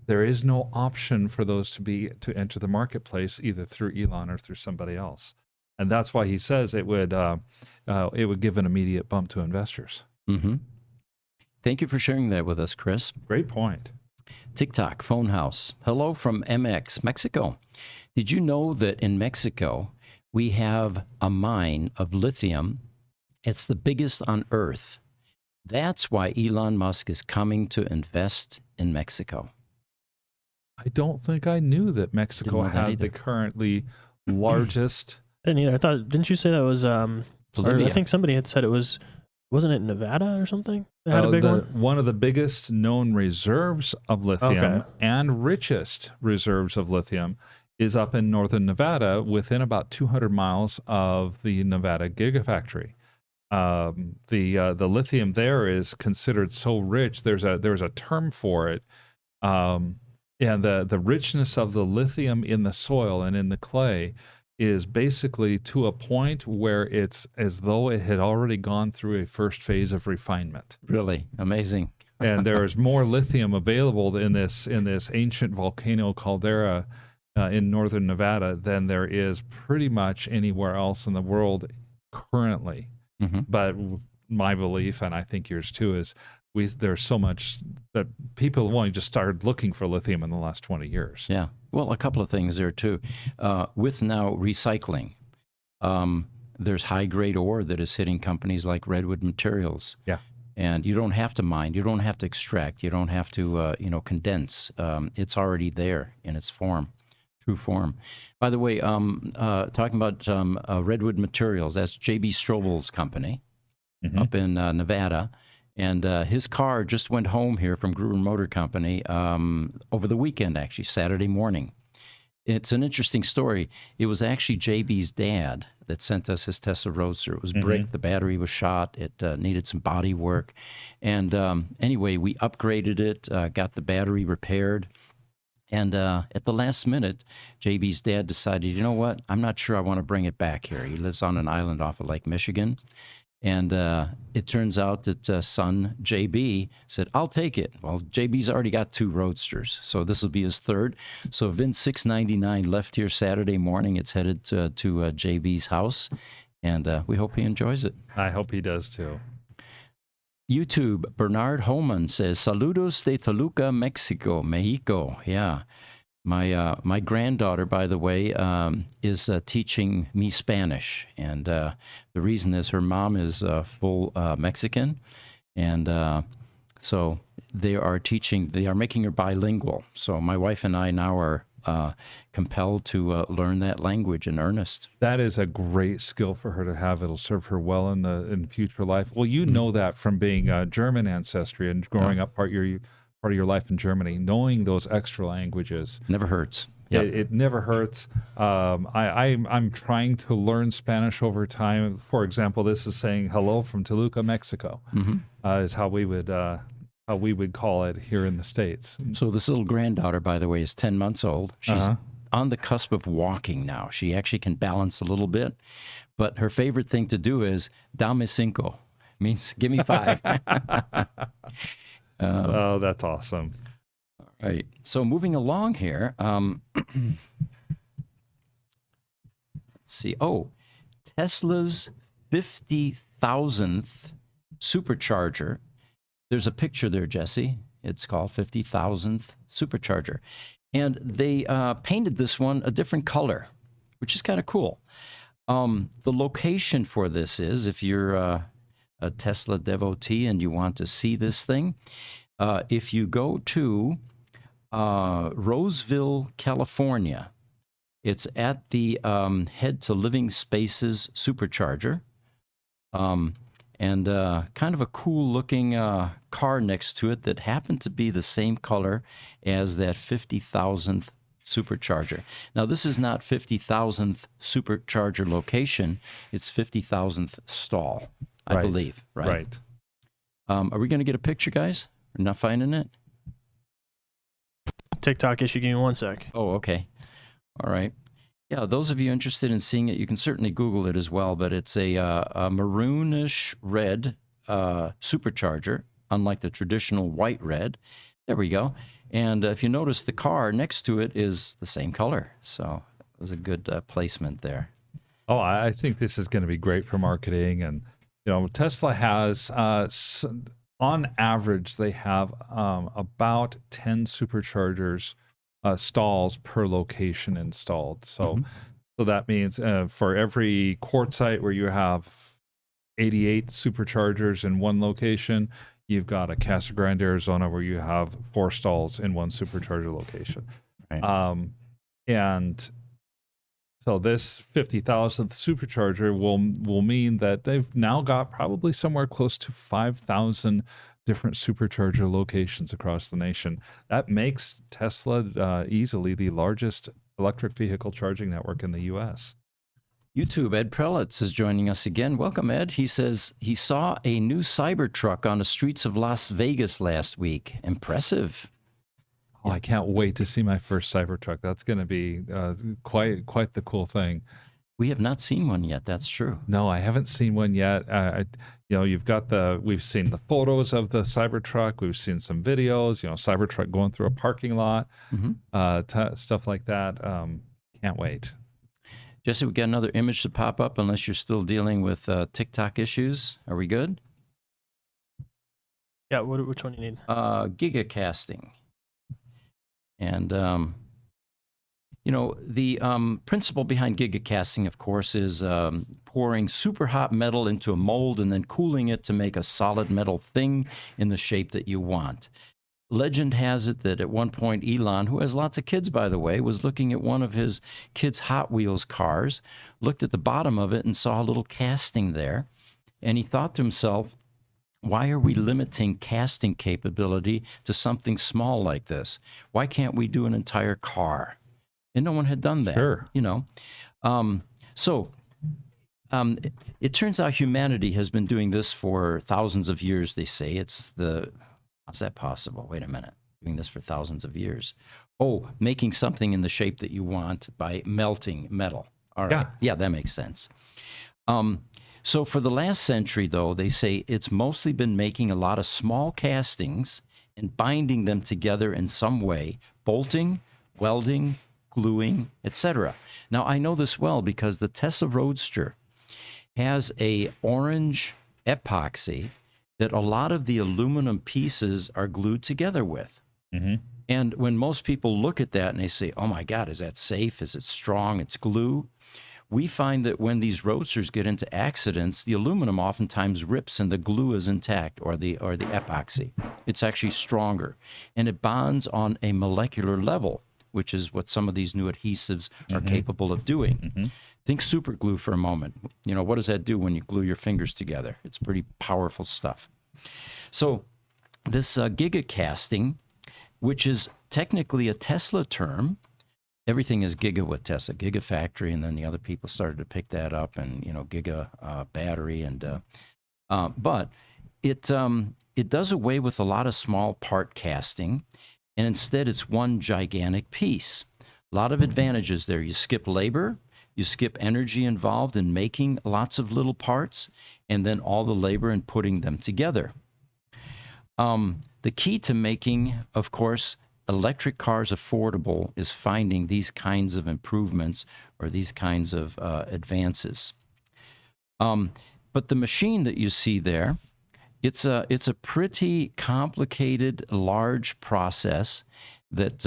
There is no option for those to enter the marketplace either through Elon or through somebody else. And that's why he says it would give an immediate bump to investors. Mm-hmm. Thank you for sharing that with us, Chris. Great point. TikTok, Phone House. Hello from MX, Mexico. Did you know that in Mexico, we have a mine of lithium? It's the biggest on Earth. That's why Elon Musk is coming to invest in Mexico. I don't think I knew that Mexico had the currently largest. I didn't either. Didn't you say that was, or I think somebody had said wasn't it Nevada or something? They had a big one? One of the biggest known reserves of lithium and richest reserves of lithium is up in northern Nevada, within about 200 miles of the Nevada Gigafactory. The lithium there is considered so rich. There's a term for it. And the richness of the lithium in the soil and in the clay is basically to a point where it's as though it had already gone through a first phase of refinement. Really amazing. And there's more lithium available in this ancient volcano caldera in northern Nevada than there is pretty much anywhere else in the world currently. Mm-hmm. But my belief, and I think yours too, is there's so much that people have only just started looking for lithium in the last 20 years. Yeah. Well, a couple of things there too. With now recycling, there's high-grade ore that is hitting companies like Redwood Materials. Yeah. And you don't have to mine, you don't have to extract, you don't have to, condense. It's already there in its form, true form. By the way, talking about Redwood Materials, that's J.B. Strobel's company up in Nevada. And his car just went home here from Gruber Motor Company over the weekend, actually, Saturday morning. It's an interesting story. It was actually JB's dad that sent us his Tesla Roadster. It was bricked. The battery was shot. It needed some body work. And anyway, we upgraded it, got the battery repaired. And at the last minute, JB's dad decided, you know what? I'm not sure I want to bring it back here. He lives on an island off of Lake Michigan. And it turns out that son, JB, said, I'll take it. Well, JB's already got 2 Roadsters, so this will be his third. So VIN 699 left here Saturday morning. It's headed to JB's house, and we hope he enjoys it. I hope he does, too. YouTube, Bernard Holman says, Saludos de Toluca, Mexico. Yeah. My granddaughter, by the way, is teaching me Spanish, and the reason is her mom is full Mexican, and so they are making her bilingual. So my wife and I now are compelled to learn that language in earnest. That is a great skill for her to have. It'll serve her well in future life. Well, you know that from being German ancestry and growing up part of your life in Germany, knowing those extra languages never hurts. Yep. It never hurts. I'm trying to learn Spanish over time. For example, this is saying hello from Toluca, Mexico, is how we would call it here in the States. So this little granddaughter, by the way, is 10 months old. She's on the cusp of walking now. She actually can balance a little bit, but her favorite thing to do is dame cinco, means give me 5. Oh, that's awesome. All right. So moving along here, let's see. Oh, Tesla's 50,000th supercharger. There's a picture there, Jessie. It's called 50,000th supercharger. And they painted this one a different color, which is kind of cool. The location for this is, if you're a Tesla devotee and you want to see this thing, if you go to Roseville, California, it's at the Head to Living Spaces supercharger, and kind of a cool looking car next to it that happened to be the same color as that 50,000th supercharger. Now, this is not 50,000th supercharger location, it's 50,000th stall. I believe, right? Right. Are we going to get a picture, guys? We're not finding it? TikTok issue, give me 1 sec. Oh, okay. All right. Yeah, those of you interested in seeing it, you can certainly Google it as well, but it's a maroonish red supercharger, unlike the traditional white red. There we go. And if you notice, the car next to it is the same color. So it was a good placement there. Oh, I think this is going to be great for marketing. And, Tesla has, on average, they have about 10 superchargers, stalls per location installed. So, so that means for every quartzite where you have 88 superchargers in one location, you've got a Casa Grande, Arizona, where you have 4 stalls in one supercharger location. Right. And so this 50,000th supercharger will mean that they've now got probably somewhere close to 5,000 different supercharger locations across the nation. That makes Tesla easily the largest electric vehicle charging network in the U.S. YouTube, Ed Prelitz is joining us again. Welcome, Ed. He says he saw a new Cybertruck on the streets of Las Vegas last week. Impressive. Oh, I can't wait to see my first Cybertruck. That's going to be quite the cool thing. We have not seen one yet. That's true. No, I haven't seen one yet. You've got we've seen the photos of the Cybertruck. We've seen some videos, Cybertruck going through a parking lot, stuff like that. Can't wait. Jessie, we got another image to pop up unless you're still dealing with TikTok issues. Are we good? Yeah, which one do you need? Giga casting. And, the principle behind giga casting, of course, is pouring super hot metal into a mold and then cooling it to make a solid metal thing in the shape that you want. Legend has it that at one point Elon, who has lots of kids, by the way, was looking at one of his kids' Hot Wheels cars, looked at the bottom of it and saw a little casting there. And he thought to himself, why are we limiting casting capability to something small like this? Why can't we do an entire car? And no one had done that. Sure. It turns out humanity has been doing this for thousands of years, they say. How's that possible? Wait a minute. Doing this for thousands of years. Oh, making something in the shape that you want by melting metal. All right. Yeah, that makes sense. So for the last century, though, they say it's mostly been making a lot of small castings and binding them together in some way, bolting, welding, gluing, etc. Now, I know this well because the Tesla Roadster has a orange epoxy that a lot of the aluminum pieces are glued together with. Mm-hmm. And when most people look at that and they say, oh my God, is that safe? Is it strong? It's glue. We find that when these Roadsters get into accidents, the aluminum oftentimes rips and the glue is intact, or the epoxy. It's actually stronger. And it bonds on a molecular level, which is what some of these new adhesives are capable of doing. Think super glue for a moment. What does that do when you glue your fingers together? It's pretty powerful stuff. So this giga casting, which is technically a Tesla term, everything is giga with Tesla, gigafactory, and then the other people started to pick that up, and giga battery, and but it does away with a lot of small part casting, and instead it's one gigantic piece. A lot of advantages there. You skip labor, you skip energy involved in making lots of little parts, and then all the labor in putting them together. The key to making, of course, electric cars affordable is finding these kinds of improvements or these kinds of advances. But the machine that you see there, it's a pretty complicated, large process that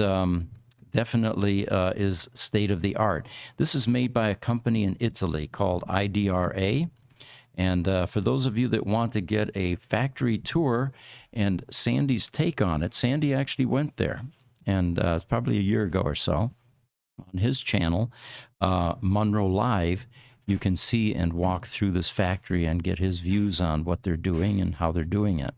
definitely is state of the art. This is made by a company in Italy called IDRA. And for those of you that want to get a factory tour and Sandy's take on it, Sandy actually went there, and it's probably a year ago or so. On his channel, Monroe Live, you can see and walk through this factory and get his views on what they're doing and how they're doing it.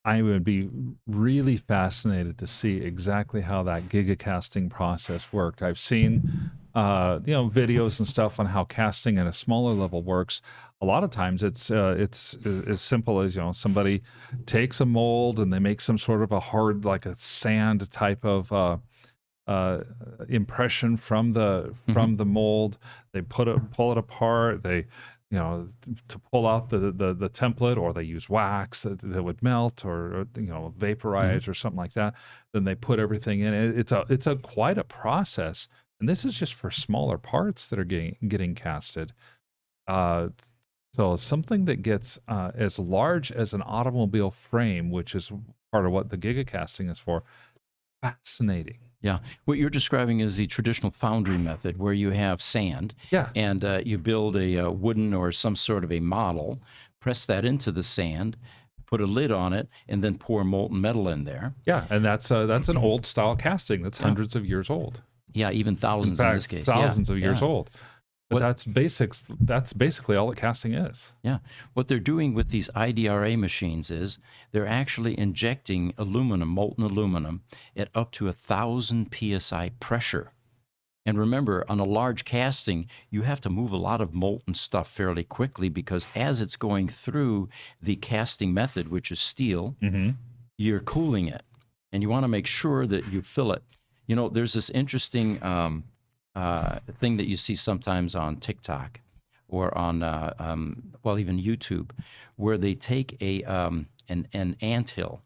I would be really fascinated to see exactly how that giga casting process worked. I've seen videos and stuff on how casting at a smaller level works. A lot of times it's as simple as somebody takes a mold and they make some sort of a hard, like a sand type of impression from the mold. They pull it apart. They to pull out the template, or they use wax that would melt, or vaporize or something like that. Then they put everything in. It's a quite a process And this is just for smaller parts that are getting casted. So something that gets as large as an automobile frame, which is part of what the Giga casting is for, fascinating. Yeah. What you're describing is the traditional foundry method where you have sand Yeah. and you build a wooden or some sort of a model, press that into the sand, put a lid on it, and then pour molten metal in there. Yeah, and that's an old style casting that's hundreds of years old. Yeah, even thousands in fact, in this case. Thousands of years old. But What- that's basics. That's basically all that casting is. Yeah. What they're doing with these IDRA machines is they're actually injecting aluminum, molten aluminum, at up to 1,000 psi pressure. And remember, on a large casting, you have to move a lot of molten stuff fairly quickly because as it's going through the casting method, which is steel, you're cooling it. And you want to make sure that you fill it. You know, there's this interesting thing that you see sometimes on TikTok or on, well, even YouTube, where they take an anthill.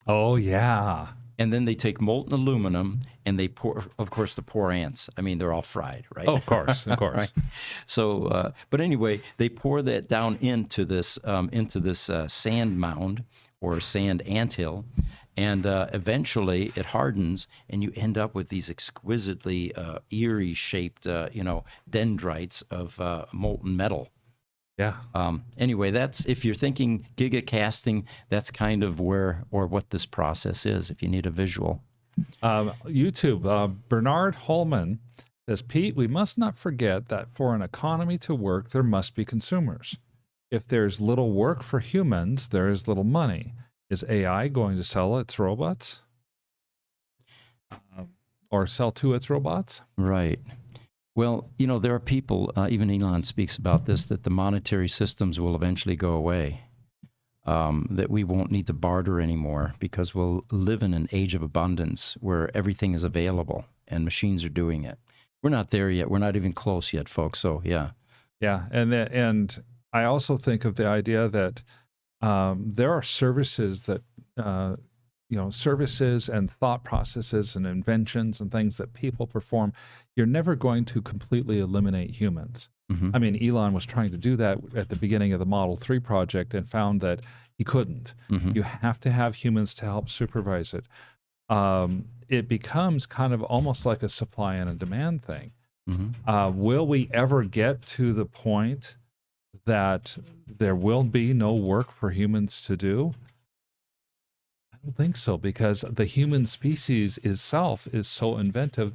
Oh yeah. And then they take molten aluminum and they pour, of course, the poor ants. I mean, they're all fried, right? Oh, of course, of course. Right? So, but anyway, they pour that down into this sand mound or sand anthill, and eventually it hardens, and you end up with these exquisitely eerie-shaped, dendrites of molten metal. Yeah. Anyway, that's, if you're thinking Giga casting, that's kind of where or what this process is, if you need a visual. YouTube, Bernard Holman says, Pete, we must not forget that for an economy to work, there must be consumers. If there's little work for humans, there is little money. Is AI going to sell its robots? Or sell to its robots? Right. Well, there are people, even Elon speaks about this, that the monetary systems will eventually go away, that we won't need to barter anymore because we'll live in an age of abundance where everything is available and machines are doing it. We're not there yet. We're not even close yet, folks. So, yeah. Yeah. And I also think of the idea that there are services that, services and thought processes and inventions and things that people perform. You're never going to completely eliminate humans. I mean, Elon was trying to do that at the beginning of the Model 3 project and found that he couldn't. You have to have humans to help supervise it. It becomes kind of almost like a supply and a demand thing. Will we ever get to the point that there will be no work for humans to do? I don't think so, because the human species itself is so inventive.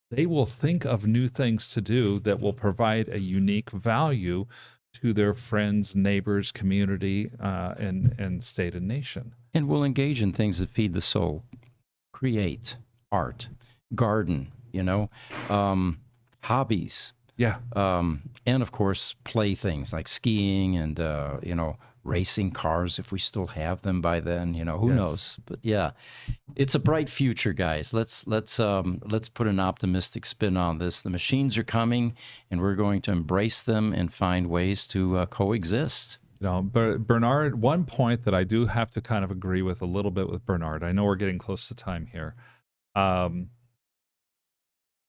They will think of new things to do that will provide a unique value to their friends, neighbors, community, and state and nation. And we'll engage in things that feed the soul, create, art, garden, hobbies. Yeah. And of course, play things like skiing and, racing cars, if we still have them by then, who knows? But yeah, it's a bright future, guys. Let's put an optimistic spin on this. The machines are coming and we're going to embrace them and find ways to coexist. Bernard, one point that I do have to kind of agree with a little bit with Bernard, I know we're getting close to time here.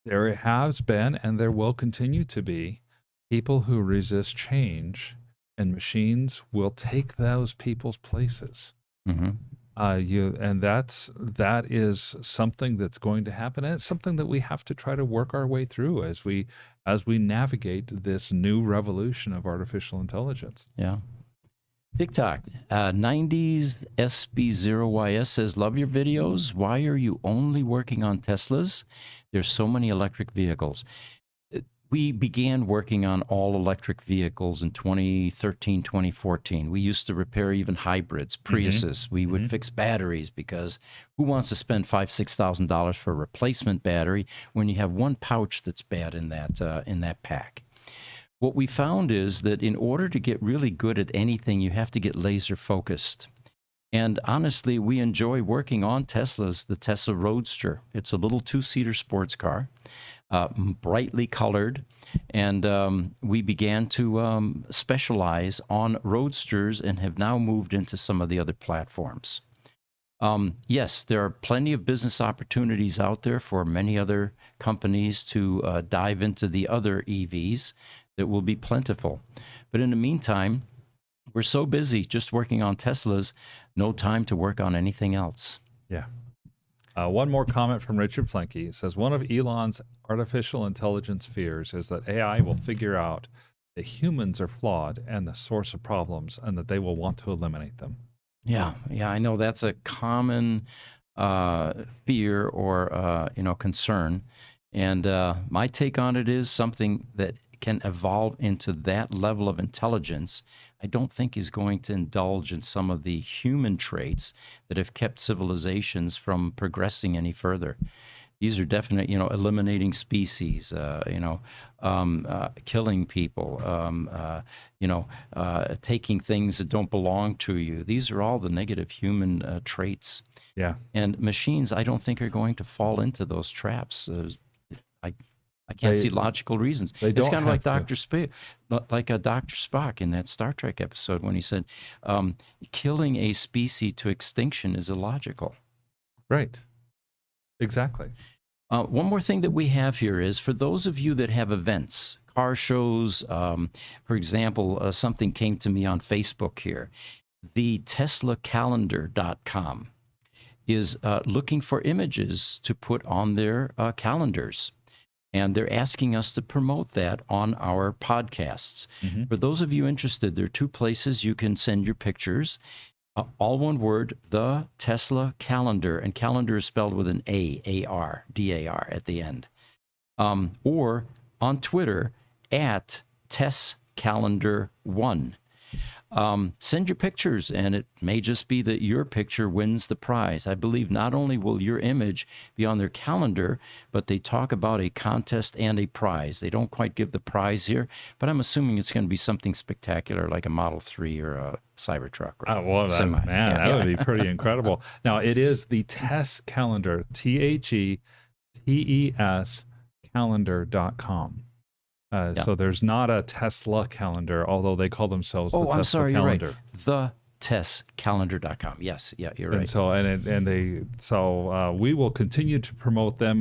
There has been, and there will continue to be, people who resist change, and machines will take those people's places. And that is something that's going to happen, and it's something that we have to try to work our way through as we navigate this new revolution of artificial intelligence. Yeah. TikTok, 90s SB0YS says, love your videos. Why are you only working on Teslas? There's so many electric vehicles. We began working on all electric vehicles in 2013, 2014. We used to repair even hybrids, Priuses. We would fix batteries because who wants to spend $5,000, $6,000 for a replacement battery when you have one pouch that's bad in that pack? What we found is that in order to get really good at anything, you have to get laser focused. And honestly, we enjoy working on Teslas, the Tesla Roadster. It's a little two-seater sports car, brightly colored. And we began to specialize on Roadsters and have now moved into some of the other platforms. Yes, there are plenty of business opportunities out there for many other companies to dive into the other EVs that will be plentiful. But in the meantime, we're so busy just working on Teslas, no time to work on anything else. Yeah. One more comment from Richard Flenke. It says, one of Elon's artificial intelligence fears is that AI will figure out that humans are flawed and the source of problems, and that they will want to eliminate them. Yeah, I know that's a common fear or concern, and my take on it is something that can evolve into that level of intelligence. I don't think is going to indulge in some of the human traits that have kept civilizations from progressing any further. These are definite, eliminating species, killing people, taking things that don't belong to you. These are all the negative human traits. Yeah. And machines, I don't think, are going to fall into those traps. I can't see logical reasons. It's kind of like Dr. Spock in that Star Trek episode when he said, killing a species to extinction is illogical. Right. Exactly. One more thing that we have here is for those of you that have events, car shows, for example, something came to me on Facebook here. The TeslaCalendar.com is looking for images to put on their calendars. And they're asking us to promote that on our podcasts. Mm-hmm. For those of you interested, there are two places you can send your pictures. All one word, the Tesla Calendar, and calendar is spelled with an A-A-R, D-A-R at the end. Or on Twitter, at TesCalendar1. Send your pictures, and it may just be that your picture wins the prize. I believe not only will your image be on their calendar, but they talk about a contest and a prize. They don't quite give the prize here, but I'm assuming it's going to be something spectacular like a Model 3 or a Cybertruck. Or semi. That would be pretty incredible. Now, it is the TES Calendar, TheTes calendar.com. So there's not a Tesla calendar, although they call themselves the Tesla I'm sorry, calendar. You're right. The TesCalendar.com. Yes, you're right. And so we will continue to promote them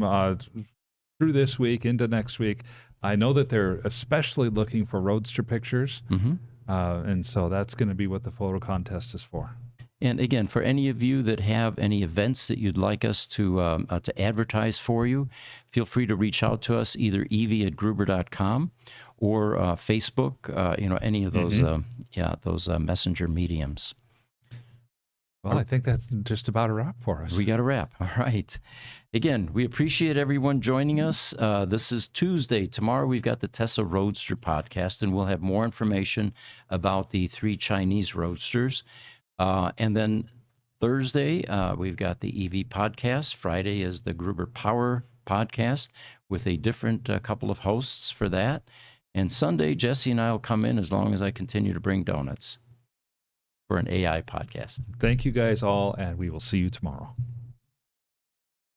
through this week into next week. I know that they're especially looking for Roadster pictures, and so that's going to be what the photo contest is for. And again, for any of you that have any events that you'd like us to advertise for you, feel free to reach out to us, either evie@gruber.com or Facebook, any of those, those messenger mediums. Well, I think that's just about a wrap for us. We got a wrap. All right. Again, we appreciate everyone joining us. This is Tuesday. Tomorrow we've got the Tesla Roadster podcast, and we'll have more information about the 3 Chinese Roadsters. And then Thursday, we've got the EV podcast. Friday is the Gruber Power podcast with a different couple of hosts for that. And Sunday, Jessie and I will come in as long as I continue to bring donuts for an AI podcast. Thank you guys all, and we will see you tomorrow.